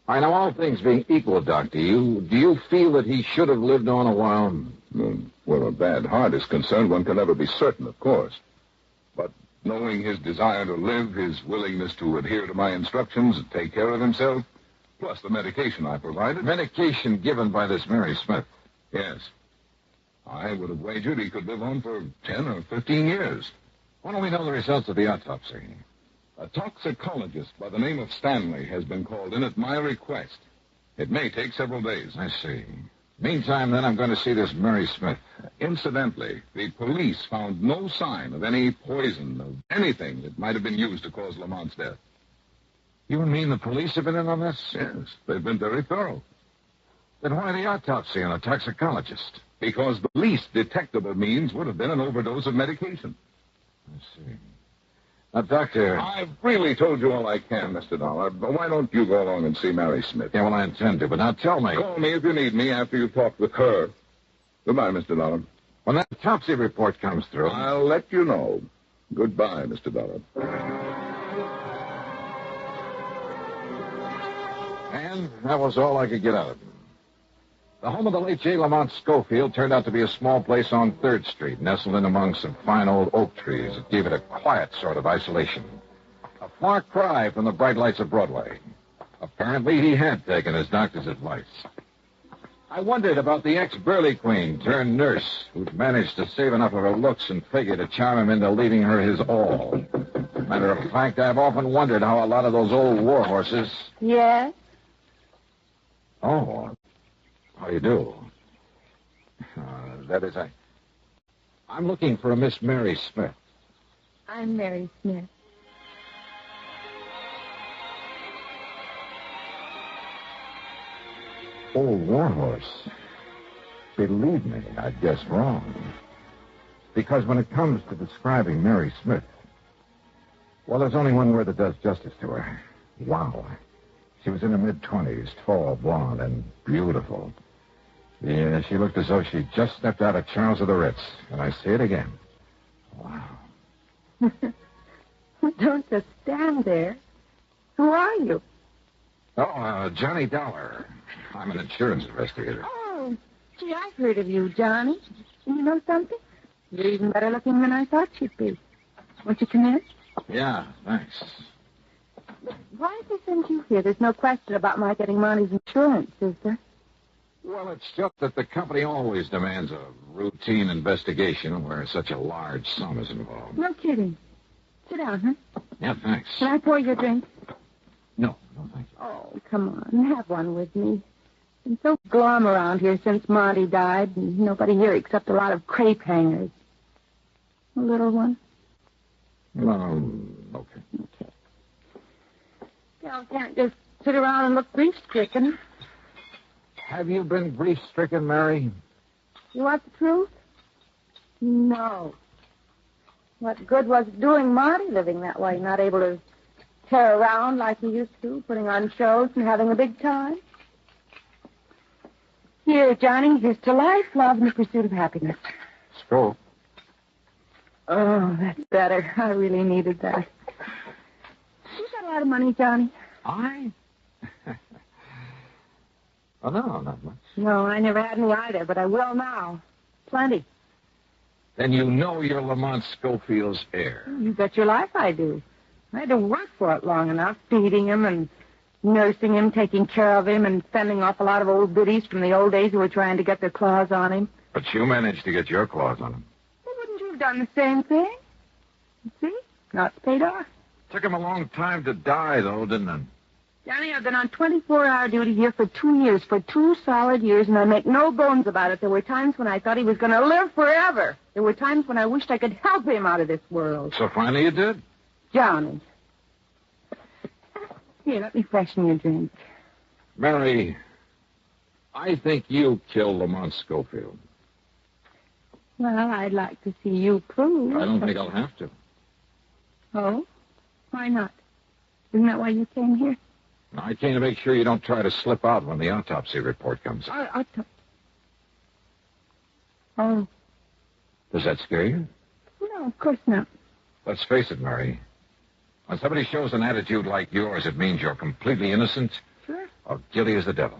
I know, all things being equal, Doc, do you feel that he should have lived on a while? Where a bad heart is concerned, one can never be certain, of course. But knowing his desire to live, his willingness to adhere to my instructions and take care of himself, plus the medication I provided. Medication given by this Mary Smith? Yes. I would have wagered he could live on for 10 or 15 years. When do we know the results of the autopsy? A toxicologist by the name of Stanley has been called in at my request. It may take several days. I see. Meantime, then, I'm going to see this Mary Smith. Incidentally, the police found no sign of any poison, of anything that might have been used to cause Lamont's death. You mean the police have been in on this? Yes, they've been very thorough. Then why the autopsy on a toxicologist? Because the least detectable means would have been an overdose of medication. I see. Now, Doctor... I've really told you all I can, Mr. Dollar. But why don't you go along and see Mary Smith? Yeah, well, I intend to, but now tell me... Call me if you need me after you've talked with her. Goodbye, Mr. Dollar. When that autopsy report comes through... I'll let you know. Goodbye, Mr. Dollar. And that was all I could get out of him. The home of the late J. Lamont Schofield turned out to be a small place on 3rd Street, nestled in among some fine old oak trees that gave it a quiet sort of isolation. A far cry from the bright lights of Broadway. Apparently, he had taken his doctor's advice. I wondered about the ex-Burley Queen turned nurse who'd managed to save enough of her looks and figure to charm him into leaving her his all. Matter of fact, I've often wondered how a lot of those old war horses... Yes? Oh, how do you do? That is, I'm looking for a Miss Mary Smith. I'm Mary Smith. Old warhorse. Believe me, I'd guess wrong. Because when it comes to describing Mary Smith, well, there's only one word that does justice to her. Wow. She was in her mid-20s, tall, blonde, and beautiful. Yeah, she looked as though she'd just stepped out of Charles of the Ritz. And I say it again. Wow. Don't just stand there. Who are you? Oh, Johnny Dollar. I'm an insurance investigator. Oh, gee, I've heard of you, Johnny. And you know something? You're even better looking than I thought you'd be. Won't you come in? Yeah, thanks. Why did they send you here? There's no question about my getting Monty's insurance, is there? Well, it's just that the company always demands a routine investigation where such a large sum is involved. No kidding. Sit down, huh? Yeah, thanks. Can I pour you a drink? No, thank you. Oh, come on. Have one with me. Been so glum around here since Monty died, and nobody here except a lot of crepe hangers. A little one? Okay. Okay. You can't just sit around and look grief-stricken. Have you been grief-stricken, Mary? You want the truth? No. What good was it doing Monty living that way, not able to tear around like he used to, putting on shows and having a big time? Here, Johnny, here's to life, love, and the pursuit of happiness. Scope. Oh, that's better. I really needed that. You got a lot of money, Johnny? I? Oh, no, not much. No, I never had any either, but I will now. Plenty. Then you know you're Lamont Schofield's heir. You bet your life I do. I had to work for it long enough, feeding him and nursing him, taking care of him, and fending off a lot of old biddies from the old days who were trying to get their claws on him. But you managed to get your claws on him. Well, wouldn't you have done the same thing? See? Now it's paid off. Took him a long time to die, though, didn't it? Johnny, I've been on 24-hour duty here for 2 years, for 2 solid years, and I make no bones about it. There were times when I thought he was going to live forever. There were times when I wished I could help him out of this world. So finally you did? Johnny. Here, let me freshen your drink. Mary, I think you killed Lamont Schofield. Well, I'd like to see you prove. I don't think I'll have to. Oh? Why not? Isn't that why you came here? I came to make sure you don't try to slip out when the autopsy report comes. Oh. Does that scare you? No, of course not. Let's face it, Mary. When somebody shows an attitude like yours, it means you're completely innocent Sure. or guilty as the devil.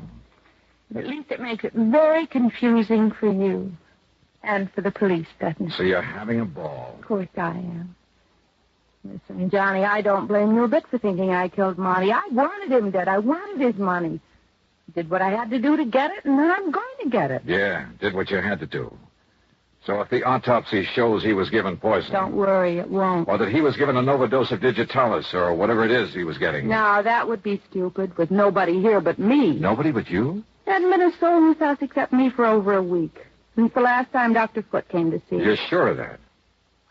But at least it makes it very confusing for you. And for the police, doesn't it? So you're having a ball. Of course I am. Listen, Johnny, I don't blame you a bit for thinking I killed Marty. I wanted him dead. I wanted his money. Did what I had to do to get it, and then I'm going to get it. Yeah, did what you had to do. So if the autopsy shows he was given poison... Don't worry, it won't. Or that he was given an overdose of digitalis, or whatever it is he was getting... No, that would be stupid, with nobody here but me. Nobody but you? Hadn't been a soul in this house except me for over a week. Since the last time Dr. Foote came to see You're us. sure of that?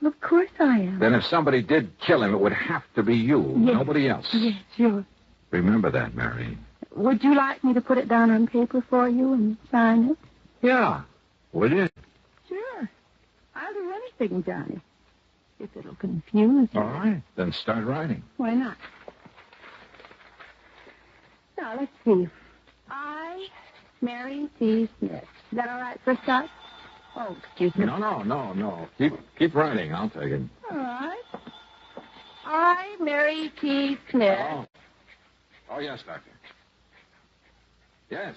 Of course I am. Then if somebody did kill him, it would have to be you, Yes. nobody else. Yes, sure. Remember that, Mary. Would you like me to put it down on paper for you and sign it? Yeah. Would you? Sure. I'll do anything, Johnny. If it'll confuse you. All right. Then start writing. Why not? Now, let's see. I, Mary C. Smith. Is that all right for a start? Oh, excuse me. No. Keep writing. I'll take it. All right. I, Mary T. Smith. Oh, yes, Doctor. Yes.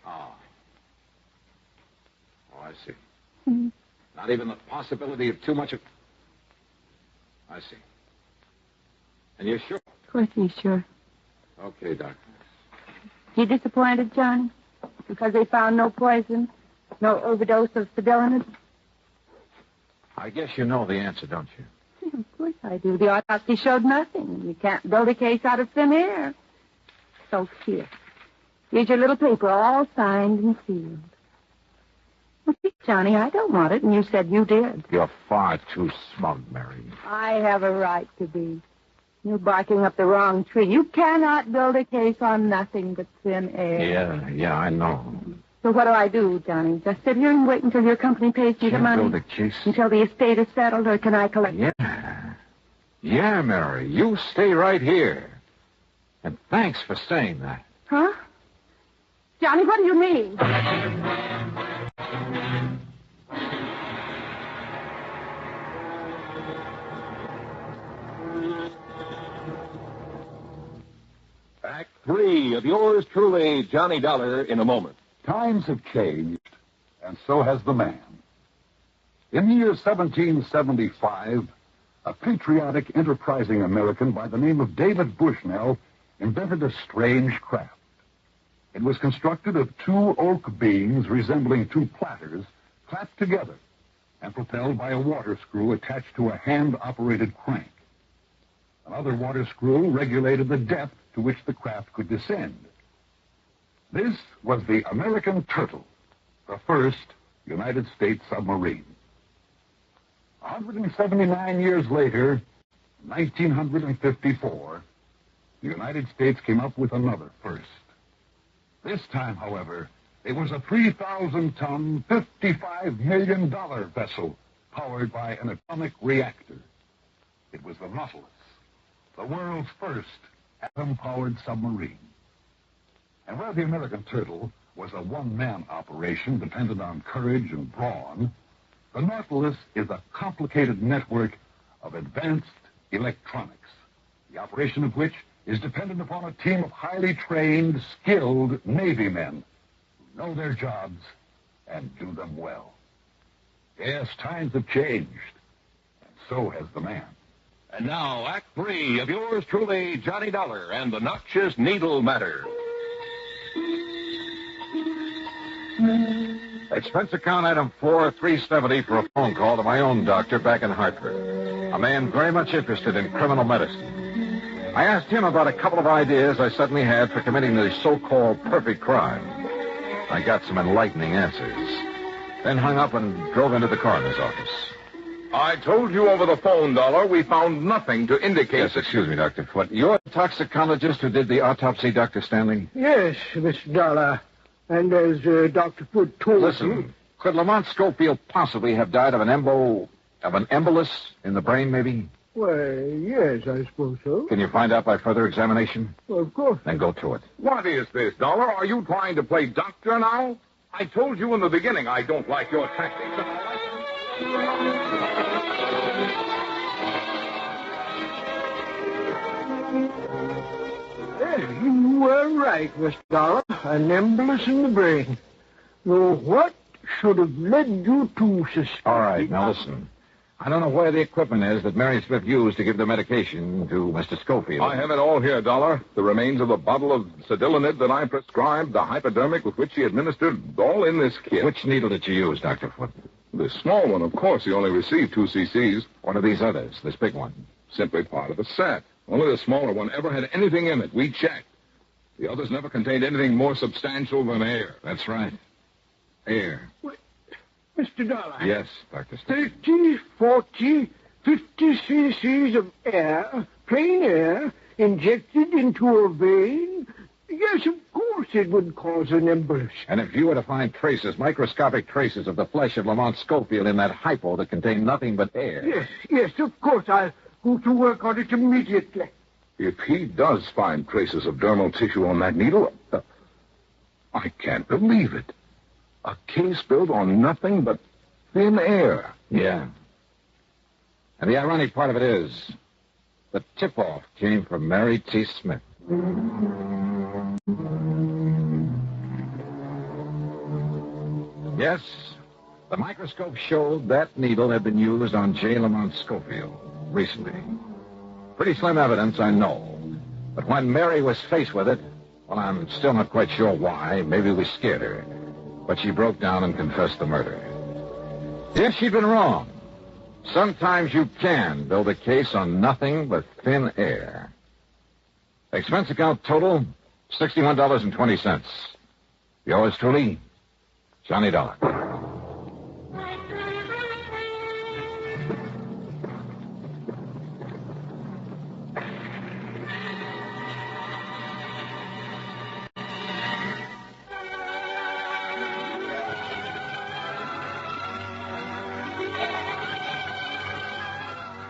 Oh, I see. Hmm. Not even the possibility of too much of... I see. And you're sure? Of course he's sure. Okay, Doctor. You disappointed, Johnny? Because they found no poison, no overdose of Standalone? I guess you know the answer, don't you? Of course I do. The autopsy showed nothing. You can't build a case out of thin air. So here. Here's your little paper, all signed and sealed. Well, see, Johnny, I don't want it, and you said you did. You're far too smug, Mary. I have a right to be. You're barking up the wrong tree. You cannot build a case on nothing but thin air. Yeah, I know. So what do I do, Johnny? Just sit here and wait until your company pays you the Can't money? build a case. Until the estate is settled, or can I collect it? Yeah, Mary. You stay right here. And thanks for saying that. Huh? Johnny, what do you mean? Act 3 of yours truly, Johnny Dollar, in a moment. Times have changed, and so has the man. In the year 1775, a patriotic, enterprising American by the name of David Bushnell invented a strange craft. It was constructed of 2 oak beams resembling 2 platters clapped together and propelled by a water screw attached to a hand-operated crank. Another water screw regulated the depth to which the craft could descend. This was the American Turtle, the first United States submarine. 179 years later, 1954, the United States came up with another first. This time, however, it was a 3,000-ton, $55 million vessel powered by an atomic reactor. It was the Nautilus, the world's first atom-powered submarine. And where the American Turtle was a one-man operation dependent on courage and brawn, the Nautilus is a complicated network of advanced electronics, the operation of which is dependent upon a team of highly trained, skilled Navy men who know their jobs and do them well. Yes, times have changed, and so has the man. And now, Act 3 of yours truly, Johnny Dollar, and the Noxious Needle Matter. Expense account item 4370 for a phone call to my own doctor back in Hartford. A man very much interested in criminal medicine. I asked him about a couple of ideas I suddenly had for committing the so-called perfect crime. I got some enlightening answers. Then hung up and drove into the coroner's office. I told you over the phone, Dollar, we found nothing to indicate... Yes, excuse me, Dr. Foote. You're the toxicologist who did the autopsy, Dr. Stanley? Yes, Mr. Dollar. And as Dr. Foote told Listen, could Lamont Schofield possibly have died of an embolus in the brain, maybe? Well, yes, I suppose so. Can you find out by further examination? Well, of course. Then go to it. What is this, Dollar? Are you trying to play doctor now? I told you in the beginning I don't like your tactics. You were right, Mr. Dollar. An embolus in the brain. Now, what should have led you to suspect... All right, now listen. I don't know where the equipment is that Mary Smith used to give the medication to Mr. Schofield. I have it all here, Dollar. The remains of the bottle of Cedilanid that I prescribed, the hypodermic with which she administered, all in this kit. Which needle did you use, Dr. Foote? The small one, of course. He only received 2 cc's. What are these others, this big one? Simply part of the set. Only the smaller one ever had anything in it. We checked. The others never contained anything more substantial than air. That's right. Air. What? Mr. Dollar. Yes, Dr. Stanley. 30, 40, 50 cc's of air, plain air, injected into a vein? Yes, of course it would cause an embolus. And if you were to find traces, microscopic traces of the flesh of Lamont Schofield in that hypo that contained nothing but air... Yes, of course. I'll go to work on it immediately. If he does find traces of dermal tissue on that needle, I can't believe it. A case built on nothing but thin air. Yeah. And the ironic part of it is, the tip-off came from Mary T. Smith. Yes, the microscope showed that needle had been used on J. Lamont Schofield recently. Pretty slim evidence, I know. But when Mary was faced with it, well, I'm still not quite sure why. Maybe we scared her. But she broke down and confessed the murder. Yes, she'd been wrong. Sometimes you can build a case on nothing but thin air. Expense account total, $61.20. Yours truly, Johnny Dollar.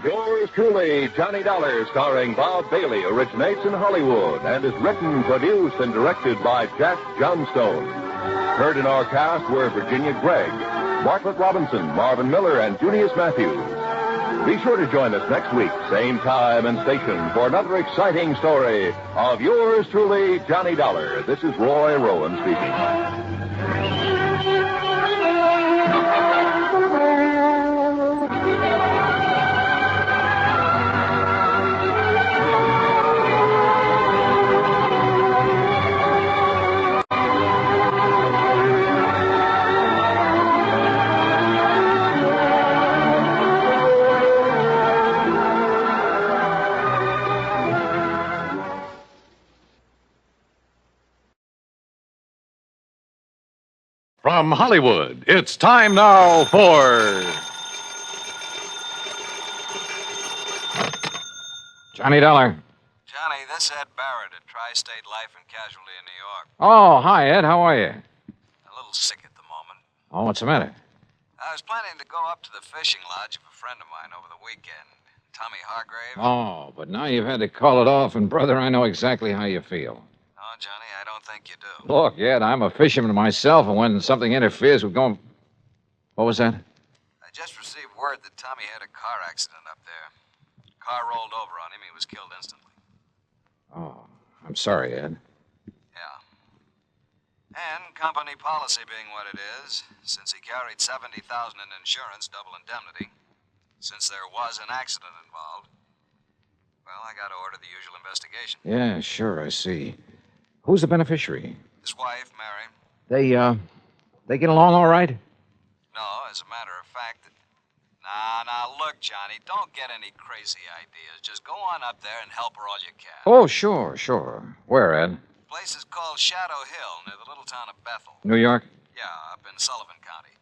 Yours truly, Johnny Dollar, starring Bob Bailey, originates in Hollywood and is written, produced, and directed by Jack Johnstone. Heard in our cast were Virginia Gregg, Bartlett Robinson, Marvin Miller, and Junius Matthews. Be sure to join us next week, same time and station, for another exciting story of yours truly, Johnny Dollar. This is Roy Rowan speaking. From Hollywood, it's time now for... Johnny Dollar. Johnny, this is Ed Barrett at Tri-State Life and Casualty in New York. Oh, hi, Ed. How are you? A little sick at the moment. Oh, what's the matter? I was planning to go up to the fishing lodge of a friend of mine over the weekend, Tommy Hargrave. Oh, but now you've had to call it off, and, brother, I know exactly how you feel. No, Johnny, I don't think you do. Look, Ed, I'm a fisherman myself, and when something interferes with going... What was that? I just received word that Tommy had a car accident up there. Car rolled over on him. He was killed instantly. Oh, I'm sorry, Ed. Yeah. And company policy being what it is, since he carried $70,000 in insurance, double indemnity, since there was an accident involved, well, I got to order the usual investigation. Yeah, sure, I see. Who's the beneficiary? His wife, Mary. They get along all right? No, as a matter of fact... Now, look, Johnny, don't get any crazy ideas. Just go on up there and help her all you can. Oh, sure. Where, Ed? The place is called Shadow Hill, near the little town of Bethel. New York? Yeah, up in Sullivan County.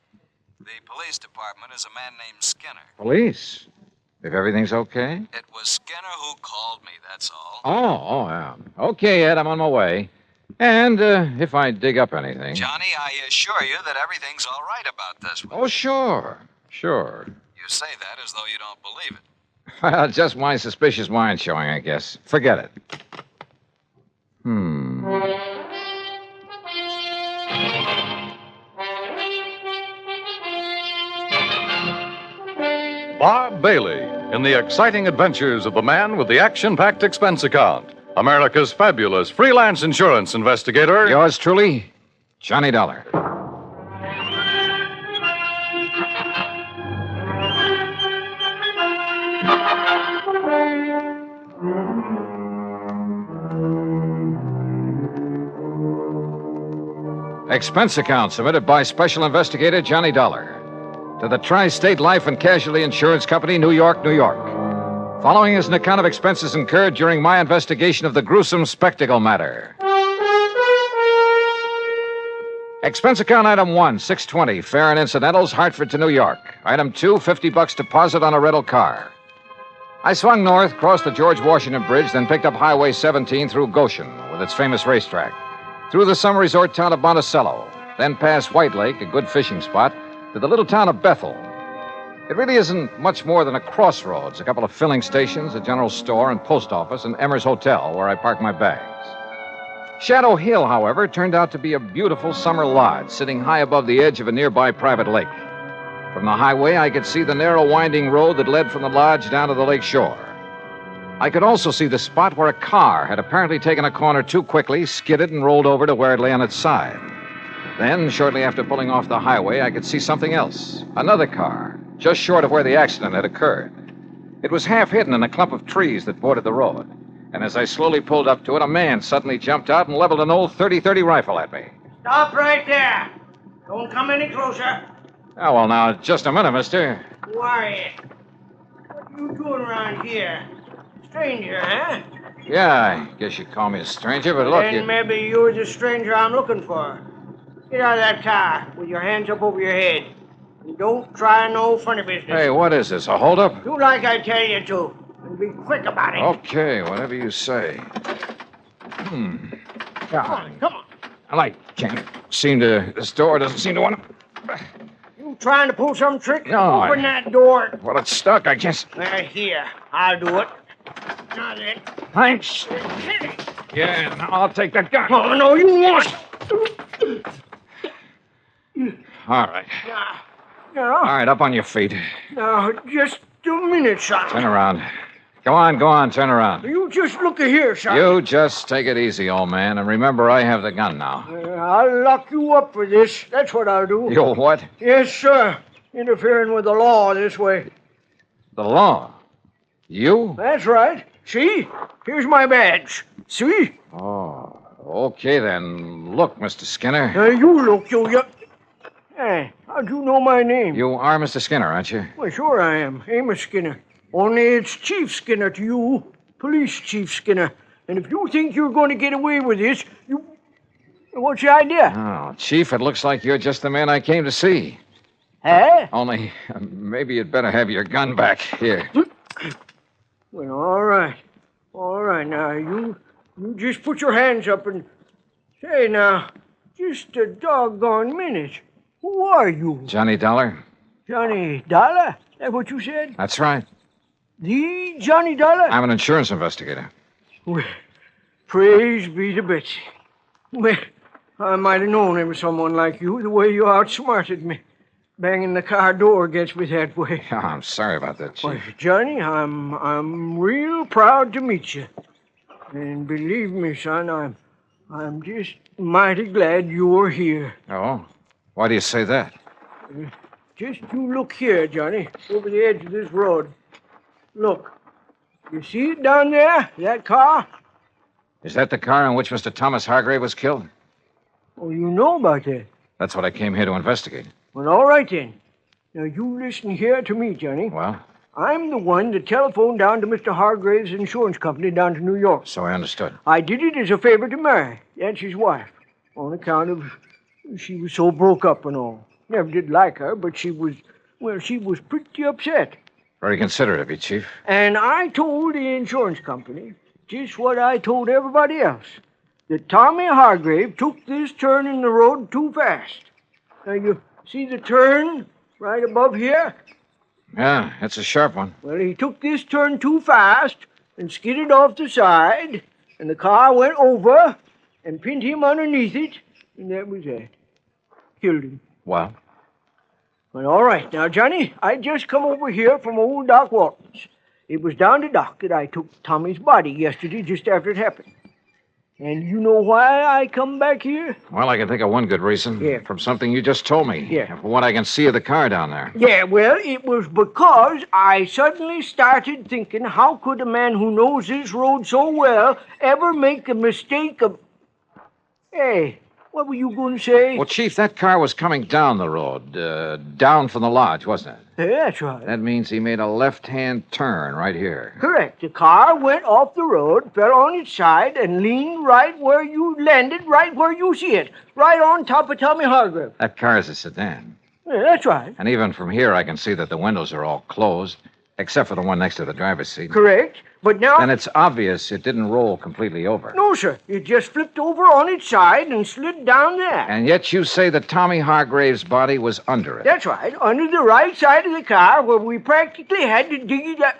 The police department is a man named Skinner. Police? If everything's okay? It was Skinner who called me, that's all. Oh, yeah. Okay, Ed, I'm on my way. And if I dig up anything... Johnny, I assure you that everything's all right about this one. Oh, sure. You say that as though you don't believe it. Well, just my suspicious mind showing, I guess. Forget it. Bob Bailey in the exciting adventures of the man with the action-packed expense account. America's fabulous freelance insurance investigator. Yours truly, Johnny Dollar. Expense account submitted by Special Investigator Johnny Dollar to the Tri-State Life and Casualty Insurance Company, New York, New York. Following is an account of expenses incurred during my investigation of the gruesome spectacle matter. Expense account item 1, 620, fare and incidentals, Hartford to New York. Item 2, $50 deposit on a rental car. I swung north, crossed the George Washington Bridge, then picked up Highway 17 through Goshen with its famous racetrack, through the summer resort town of Monticello, then past White Lake, a good fishing spot, to the little town of Bethel. It really isn't much more than a crossroads, a couple of filling stations, a general store and post office, and Emmer's Hotel, where I park my bags. Shadow Hill, however, turned out to be a beautiful summer lodge sitting high above the edge of a nearby private lake. From the highway, I could see the narrow, winding road that led from the lodge down to the lake shore. I could also see the spot where a car had apparently taken a corner too quickly, skidded, and rolled over to where it lay on its side. Then, shortly after pulling off the highway, I could see something else. Another car, just short of where the accident had occurred. It was half hidden in a clump of trees that bordered the road. And as I slowly pulled up to it, a man suddenly jumped out and leveled an old .30-30 rifle at me. Stop right there. Don't come any closer. Oh, well, now, just a minute, mister. Who are you? What you doing around here? Stranger, huh? Yeah, I guess you'd call me a stranger, but look, Then maybe you're the stranger I'm looking for. Get out of that car with your hands up over your head. And don't try no funny business. Hey, what is this, a holdup? Do like I tell you to. And be quick about it. Okay, whatever you say. Come on. I can't seem to... This door doesn't seem to want to... You trying to pull some trick? No, Open that door. Well, it's stuck, I guess. Here, I'll do it. Now then. Thanks. Yeah, now I'll take that gun. Oh, no, you won't. All right. Now, All right, up on your feet. now, just a minute, son. Turn around. Go on, turn around. You just look here, son. You just take it easy, old man, and remember I have the gun now. I'll lock you up for this. That's what I'll do. You what? Yes, sir. Interfering with the law this way. The law? You? That's right. See? Here's my badge. See? Oh, okay then. Look, Mr. Skinner. You look, you... Hey, how'd you know my name? You are Mr. Skinner, aren't you? Well, sure I am. Amos Skinner. Only it's Chief Skinner to you. Police Chief Skinner. And if you think you're going to get away with this, you... What's your idea? Oh, Chief, it looks like you're just the man I came to see. Huh? Only, maybe you'd better have your gun back. Here. Well, all right. All right, now, you just put your hands up and... Say, now, just a doggone minute. Who are you? Johnny Dollar? Johnny Dollar? That what you said? That's right. The Johnny Dollar? I'm an insurance investigator. Well, praise be to Betsy. Well, I might have known there was someone like you, the way you outsmarted me. Banging the car door against me that way. Oh, I'm sorry about that, Chief. Well, Johnny, I'm real proud to meet you. And believe me, son, I'm just mighty glad you're here. Oh? Why do you say that? Just you look here, Johnny, over the edge of this road. Look. You see it down there, that car? Is that the car in which Mr. Thomas Hargrave was killed? Oh, you know about that? That's what I came here to investigate. Well, all right then. Now, you listen here to me, Johnny. Well? I'm the one that telephoned down to Mr. Hargrave's insurance company down to New York. So I understood. I did it as a favor to Mary. That's his wife. On account of she was so broke up and all. Never did like her, but she was pretty upset. Very considerate of you, Chief. And I told the insurance company just what I told everybody else. That Tommy Hargrave took this turn in the road too fast. Now, you see the turn right above here? Yeah, that's a sharp one. Well, he took this turn too fast and skidded off the side, and the car went over and pinned him underneath it, and that was it. Killed him. Well? Well, all right. Now, Johnny, I just come over here from old Doc Walton's. It was down to Doc that I took Tommy's body yesterday just after it happened. And you know why I come back here? Well, I can think of one good reason. Yeah. From something you just told me. Yeah. And from what I can see of the car down there. Yeah, well, it was because I suddenly started thinking, how could a man who knows this road so well ever make a mistake of... Hey, what were you going to say? Well, Chief, that car was coming down the road, down from the lodge, wasn't it? Yeah, that's right. That means he made a left-hand turn right here. Correct. The car went off the road, fell on its side, and leaned right where you landed, right where you see it, right on top of Tommy Hargrave. That car is a sedan. Yeah, that's right. And even from here, I can see that the windows are all closed, except for the one next to the driver's seat. Correct. But now... Then it's obvious it didn't roll completely over. No, sir. It just flipped over on its side and slid down there. And yet you say that Tommy Hargrave's body was under it. That's right. Under the right side of the car where we practically had to dig it up.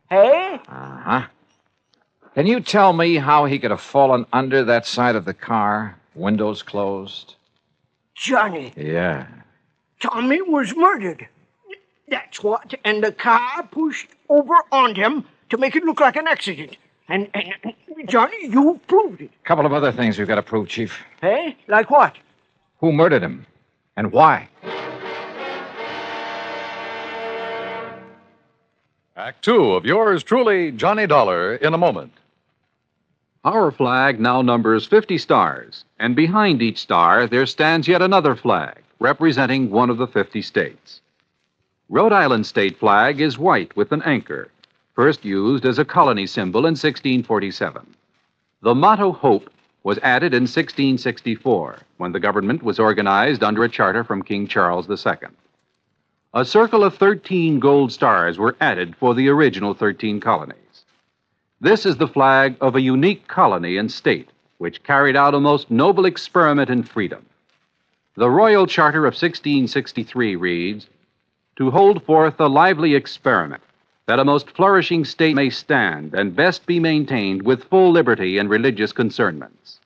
Hey? Uh-huh. Can you tell me how he could have fallen under that side of the car, windows closed? Johnny. Yeah. Tommy was murdered. That's what. And the car pushed over on him to make it look like an accident. And Johnny, you proved it. A couple of other things we've got to prove, Chief. Hey? Like what? Who murdered him? And why? Act two of yours truly, Johnny Dollar, in a moment. Our flag now numbers 50 stars, and behind each star there stands yet another flag, representing one of the 50 states. Rhode Island's state flag is white with an anchor, first used as a colony symbol in 1647. The motto Hope was added in 1664, when the government was organized under a charter from King Charles II. A circle of 13 gold stars were added for the original 13 colonies. This is the flag of a unique colony and state, which carried out a most noble experiment in freedom. The Royal Charter of 1663 reads, "To hold forth a lively experiment, that a most flourishing state may stand and best be maintained with full liberty and religious concernments."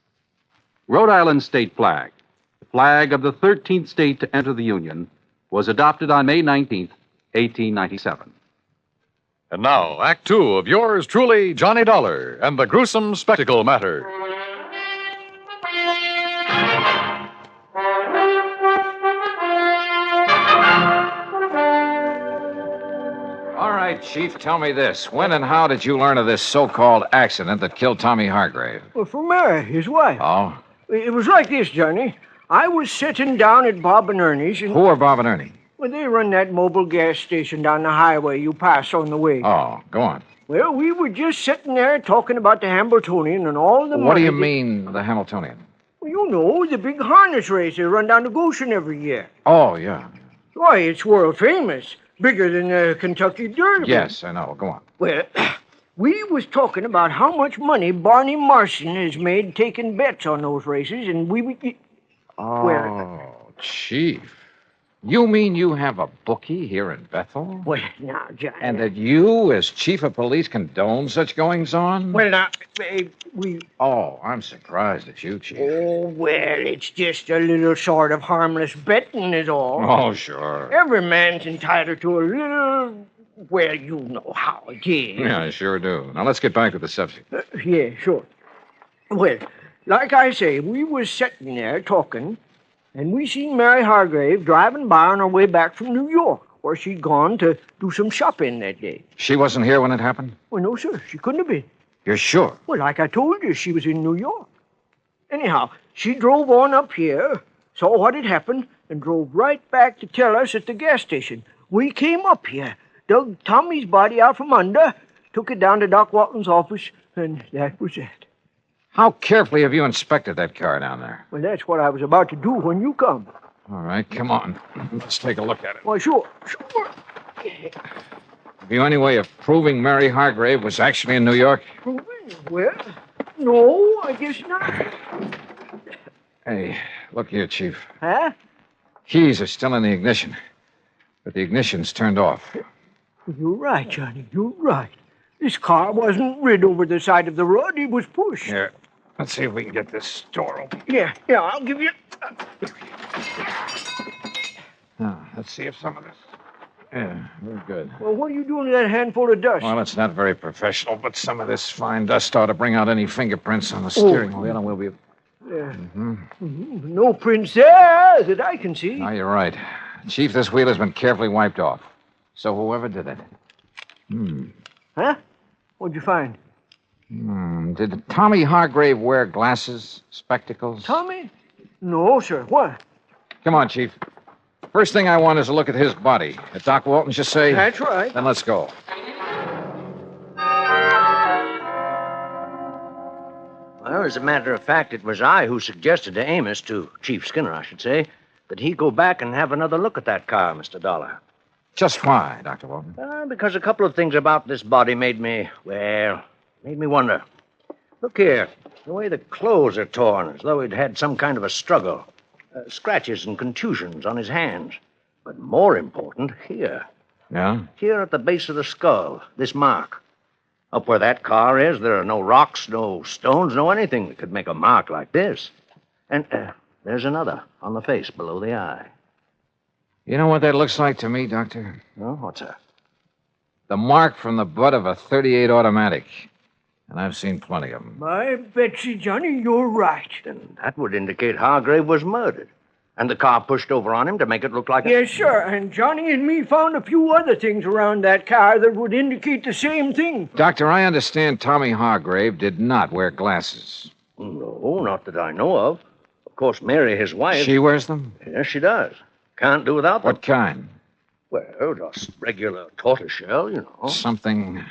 Rhode Island's state flag, the flag of the 13th state to enter the Union, was adopted on May 19th, 1897. And now, Act two of yours truly, Johnny Dollar, and the gruesome spectacle matter. All right, Chief, tell me this. When and how did you learn of this so-called accident that killed Tommy Hargrave? Well, from Mary, his wife. Oh? It was like this, Johnny. I was sitting down at Bob and Ernie's and... Who are Bob and Ernie? Well, they run that mobile gas station down the highway you pass on the way. Oh, go on. Well, we were just sitting there talking about the Hambletonian and all the money... What do you mean, the Hamiltonian? Well, you know, the big harness race they run down to Goshen every year. Oh, yeah. Why, it's world famous. Bigger than the Kentucky Derby. Yes, I know. Go on. Well, we was talking about how much money Barney Marson has made taking bets on those races, and we... Oh, Chief. You mean you have a bookie here in Bethel? Well, now, Johnny... And that you, as chief of police, condone such goings-on? Well, now, we... Oh, I'm surprised at you, Chief. Oh, well, it's just a little sort of harmless betting is all. Oh, sure. Every man's entitled to a little... Well, you know how it is. Yeah, I sure do. Now, let's get back to the subject. Yeah, sure. Well, like I say, we was sitting there talking... And we seen Mary Hargrave driving by on her way back from New York, where she'd gone to do some shopping that day. She wasn't here when it happened? Well, no, sir. She couldn't have been. You're sure? Well, like I told you, she was in New York. Anyhow, she drove on up here, saw what had happened, and drove right back to tell us at the gas station. We came up here, dug Tommy's body out from under, took it down to Doc Walton's office, and that was it. How carefully have you inspected that car down there? Well, that's what I was about to do when you come. All right, come on. Let's take a look at it. Why, sure. Have you any way of proving Mary Hargrave was actually in New York? Well, no, I guess not. Hey, look here, Chief. Huh? Keys are still in the ignition, but the ignition's turned off. You're right, Johnny. You're right. This car wasn't rid over the side of the road. It was pushed. Here, let's see if we can get this door open. Yeah, I'll give you... Now, let's see if some of this... Yeah, very good. Well, what are you doing to that handful of dust? Well, it's not very professional, but some of this fine dust ought to bring out any fingerprints on the steering wheel, and we'll be... Yeah. No prints there that I can see. No, you're right. Chief, this wheel has been carefully wiped off. So whoever did it... Huh? What'd you find? Did Tommy Hargrave wear glasses, spectacles? Tommy? No, sir. What? Come on, Chief. First thing I want is a look at his body. At Doc Walton's, you say? That's right. Then let's go. Well, as a matter of fact, it was I who suggested to Amos, to Chief Skinner, I should say, that he go back and have another look at that car, Mr. Dollar. Just why, Dr. Walton? Because a couple of things about this body made me wonder. Look here, the way the clothes are torn, as though he'd had some kind of a struggle. Scratches and contusions on his hands. But more important, here. Yeah? Here at the base of the skull, this mark. Up where that car is, there are no rocks, no stones, no anything that could make a mark like this. And there's another on the face below the eye. You know what that looks like to me, Doctor? No, what's that? The mark from the butt of a .38 automatic. And I've seen plenty of them. My Betsy, Johnny, you're right. Then that would indicate Hargrave was murdered. And the car pushed over on him to make it look like Yes, sir. And Johnny and me found a few other things around that car that would indicate the same thing. Doctor, I understand Tommy Hargrave did not wear glasses. No, not that I know of. Of course, Mary, his wife... She wears them? Yes, she does. Can't do without them. What kind? Well, just regular tortoiseshell, you know. Something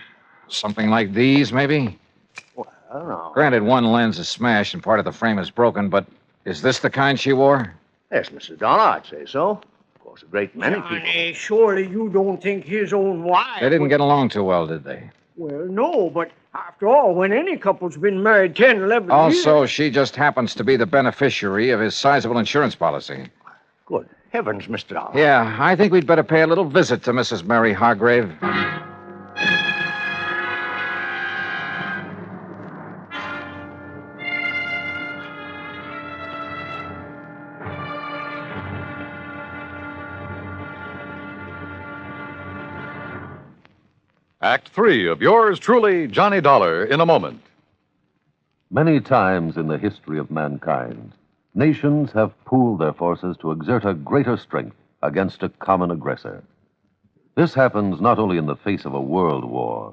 like these, maybe? Well, no. Granted, one lens is smashed and part of the frame is broken, but is this the kind she wore? Yes, Mr. Dollar, I'd say so. Of course, a great many Johnny, people... surely you don't think his own wife... They didn't get along too well, did they? Well, no, but after all, when any couple's been married 10, 11 years... Also, she just happens to be the beneficiary of his sizable insurance policy. Good heavens, Mr. Dollar. Yeah, I think we'd better pay a little visit to Mrs. Mary Hargrave. Act 3 of yours truly, Johnny Dollar, in a moment. Many times in the history of mankind, nations have pooled their forces to exert a greater strength against a common aggressor. This happens not only in the face of a world war,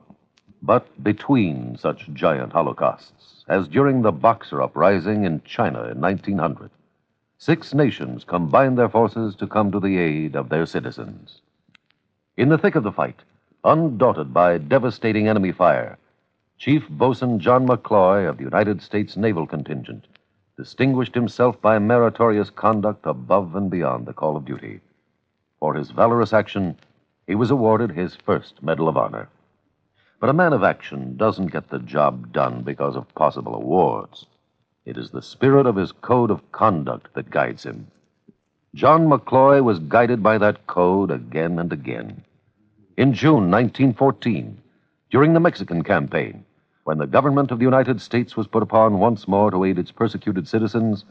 but between such giant holocausts, as during the Boxer Uprising in China in 1900. 6 nations combined their forces to come to the aid of their citizens. In the thick of the fight, undaunted by devastating enemy fire, Chief Bosun John McCloy of the United States Naval Contingent distinguished himself by meritorious conduct above and beyond the call of duty. For his valorous action, he was awarded his first Medal of Honor. But a man of action doesn't get the job done because of possible awards. It is the spirit of his code of conduct that guides him. John McCloy was guided by that code again and again. In June 1914, during the Mexican campaign, when the government of the United States was put upon once more to aid its persecuted citizens,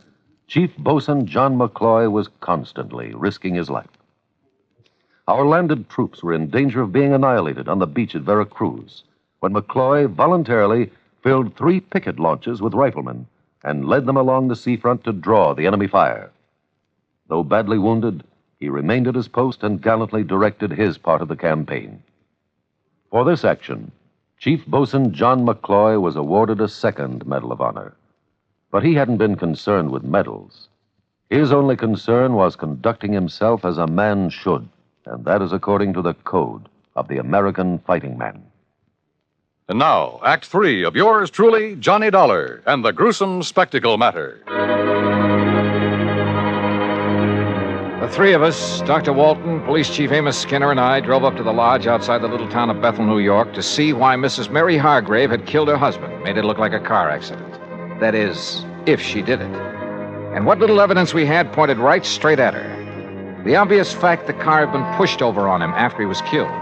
Chief Bosun John McCloy was constantly risking his life. Our landed troops were in danger of being annihilated on the beach at Veracruz, when McCloy voluntarily filled 3 picket launches with riflemen and led them along the seafront to draw the enemy fire. Though badly wounded, he remained at his post and gallantly directed his part of the campaign. For this action, Chief Bosun John McCloy was awarded a second Medal of Honor. But he hadn't been concerned with medals. His only concern was conducting himself as a man should, and that is according to the code of the American fighting man. And now, Act 3 of yours truly, Johnny Dollar, and the gruesome spectacle matter. The three of us, Dr. Walton, Police Chief Amos Skinner, and I, drove up to the lodge outside the little town of Bethel, New York, to see why Mrs. Mary Hargrave had killed her husband, made it look like a car accident. That is, if she did it. And what little evidence we had pointed right straight at her. The obvious fact the car had been pushed over on him after he was killed.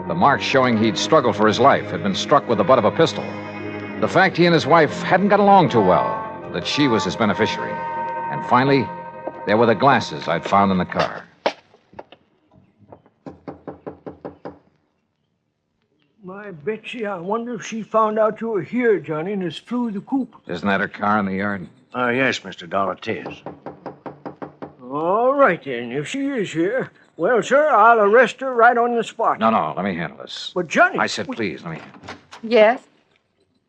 The marks showing he'd struggled for his life, had been struck with the butt of a pistol. The fact he and his wife hadn't got along too well, that she was his beneficiary. And finally, there were the glasses I'd found in the car. My Betsy, I wonder if she found out you were here, Johnny, and has flew the coop. Isn't that her car in the yard? Yes, Mr. Dollar, it is. All right, then. If she is here, well, sir, I'll arrest her right on the spot. No, let me handle this. But, Johnny... I said please, let me... Yes?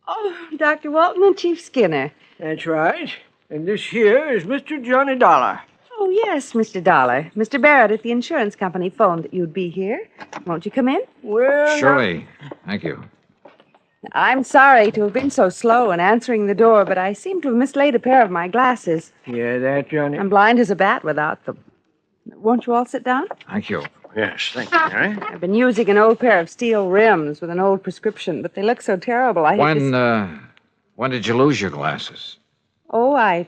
Oh, Dr. Walton and Chief Skinner. That's right. And this here is Mr. Johnny Dollar. Oh, yes, Mr. Dollar. Mr. Barrett at the insurance company phoned that you'd be here. Won't you come in? Well, Surely. Thank you. I'm sorry to have been so slow in answering the door, but I seem to have mislaid a pair of my glasses. Yeah, that, Johnny. I'm blind as a bat without them. Won't you all sit down? Thank you. Yes, thank you, Mary. I've been using an old pair of steel rims with an old prescription, but they look so terrible. When did you lose your glasses? Oh, I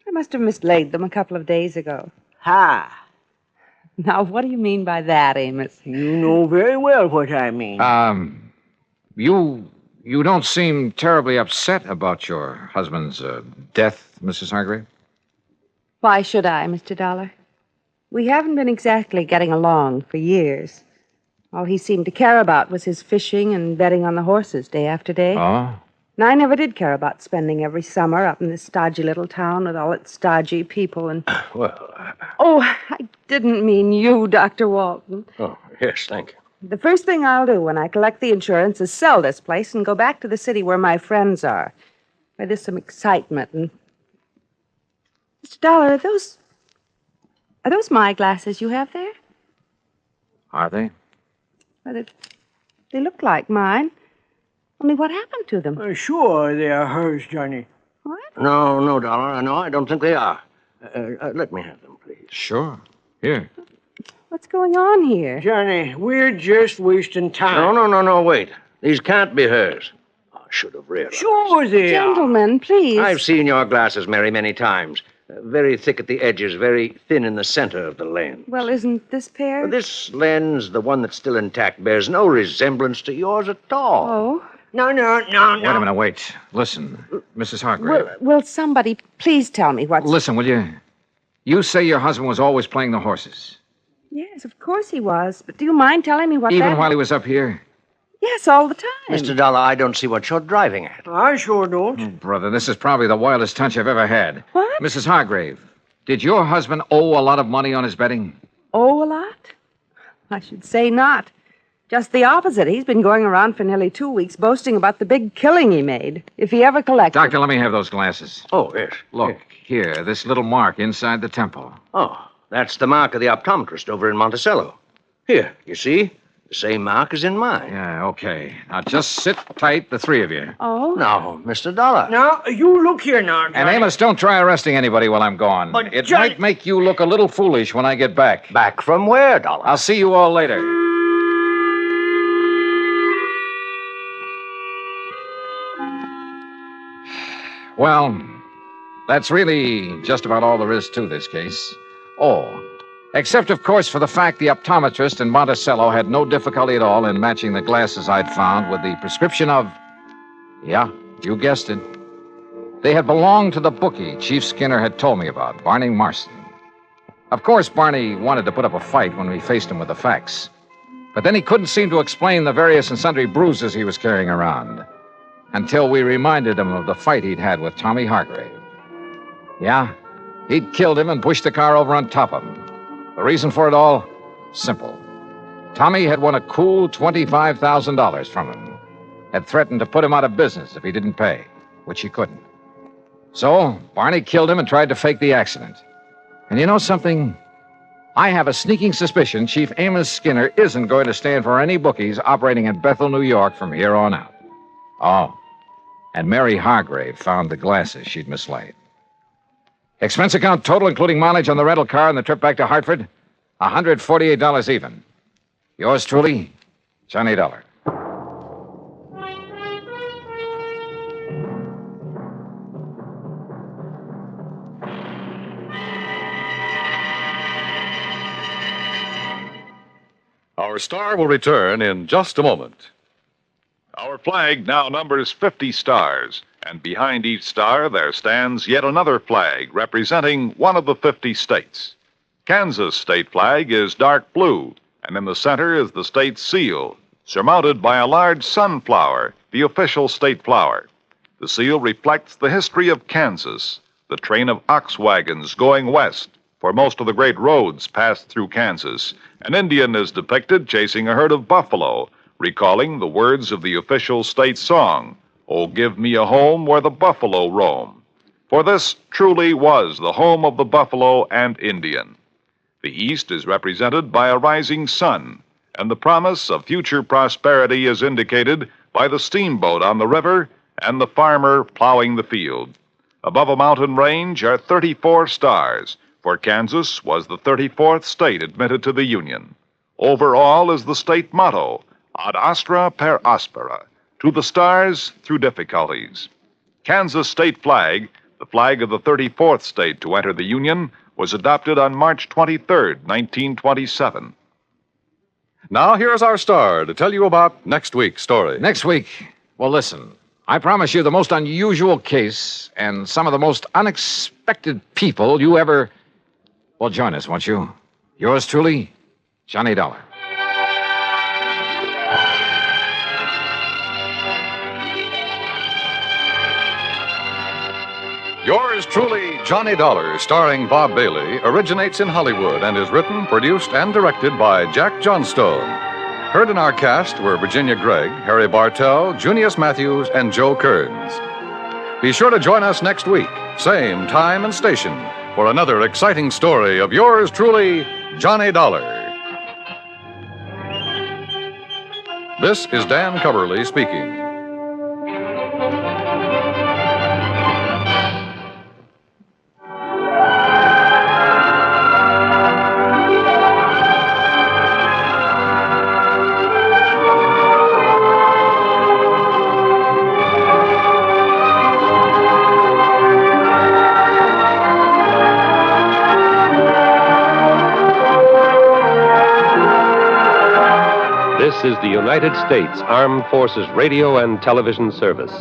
must have mislaid them a couple of days ago. Ha! Now, what do you mean by that, Amos? You know very well what I mean. You don't seem terribly upset about your husband's death, Mrs. Hargrave? Why should I, Mr. Dollar? We haven't been exactly getting along for years. All he seemed to care about was his fishing and betting on the horses day after day. Oh? And I never did care about spending every summer up in this stodgy little town with all its stodgy people and... Oh, I didn't mean you, Dr. Walton. Oh, yes, thank you. The first thing I'll do when I collect the insurance is sell this place and go back to the city where my friends are, where there's some excitement and... Mr. Dollar, are those my glasses you have there? Are they? Well, they look like mine. Only what happened to them? Sure, they are hers, Johnny. What? No, Dollar. No, I don't think they are. Let me have them, please. Sure. Here. What's going on here? Johnny, we're just wasting time. No, wait. These can't be hers. I should have realized. Sure they are. Gentlemen, please. I've seen your glasses, Mary, many times. Very thick at the edges, very thin in the center of the lens. Well, isn't this pair? This lens, the one that's still intact, bears no resemblance to yours at all. Oh? No. Wait a minute, wait. Listen, Mrs. Hargrave. Will somebody please tell me what's... Listen, will you? You say your husband was always playing the horses. Yes, of course he was. But do you mind telling me what Even while he was up here? Yes, all the time. Mr. Dollar, I don't see what you're driving at. I sure don't. Oh, brother, this is probably the wildest hunch I've ever had. What? Mrs. Hargrave, did your husband owe a lot of money on his betting? Owe a lot? I should say not. Just the opposite. He's been going around for nearly 2 weeks boasting about the big killing he made, if he ever collected. Doctor, let me have those glasses. Oh, yes. Look, here, this little mark inside the temple. Oh, that's the mark of the optometrist over in Monticello. Here, you see? The same mark as in mine. Yeah, okay. Now, just sit tight, the three of you. Oh? Now, Mr. Dollar. Now, you look here now, Johnny. And Amos, don't try arresting anybody while I'm gone. But, it Johnny... might make you look a little foolish when I get back. Back from where, Dollar? I'll see you all later. Well, that's really just about all there is to this case. Oh, except, of course, for the fact the optometrist in Monticello had no difficulty at all in matching the glasses I'd found with the prescription of... Yeah, you guessed it. They had belonged to the bookie Chief Skinner had told me about, Barney Marston. Of course, Barney wanted to put up a fight when we faced him with the facts. But then he couldn't seem to explain the various and sundry bruises he was carrying around until we reminded him of the fight he'd had with Tommy Hargrave. Yeah, he'd killed him and pushed the car over on top of him. The reason for it all? Simple. Tommy had won a cool $25,000 from him. Had threatened to put him out of business if he didn't pay, which he couldn't. So, Barney killed him and tried to fake the accident. And you know something? I have a sneaking suspicion Chief Amos Skinner isn't going to stand for any bookies operating in Bethel, New York from here on out. Oh, and Mary Hargrave found the glasses she'd mislaid. Expense account total, including mileage on the rental car and the trip back to Hartford, $148 even. Yours truly, Johnny Dollar. Our star will return in just a moment. Our flag now numbers 50 stars, and behind each star there stands yet another flag representing one of the 50 states. Kansas' state flag is dark blue, and in the center is the state's seal, surmounted by a large sunflower, the official state flower. The seal reflects the history of Kansas, the train of ox wagons going west, for most of the great roads passed through Kansas. An Indian is depicted chasing a herd of buffalo, recalling the words of the official state song, "Oh, give me a home where the buffalo roam." For this truly was the home of the buffalo and Indian. The East is represented by a rising sun, and the promise of future prosperity is indicated by the steamboat on the river and the farmer plowing the field. Above a mountain range are 34 stars, for Kansas was the 34th state admitted to the Union. Over all is the state motto, Ad astra per aspera, to the stars through difficulties. Kansas state flag, the flag of the 34th state to enter the Union, was adopted on March 23rd, 1927. Now, here's our star to tell you about next week's story. Next week, well, listen. I promise you the most unusual case and some of the most unexpected people you ever... Well, join us, won't you? Yours truly, Johnny Dollar. Yours truly, Johnny Dollar, starring Bob Bailey, originates in Hollywood and is written, produced, and directed by Jack Johnstone. Heard in our cast were Virginia Gregg, Harry Bartell, Junius Matthews, and Joe Kearns. Be sure to join us next week, same time and station, for another exciting story of yours truly, Johnny Dollar. This is Dan Coverly speaking. This is the United States Armed Forces Radio and Television Service.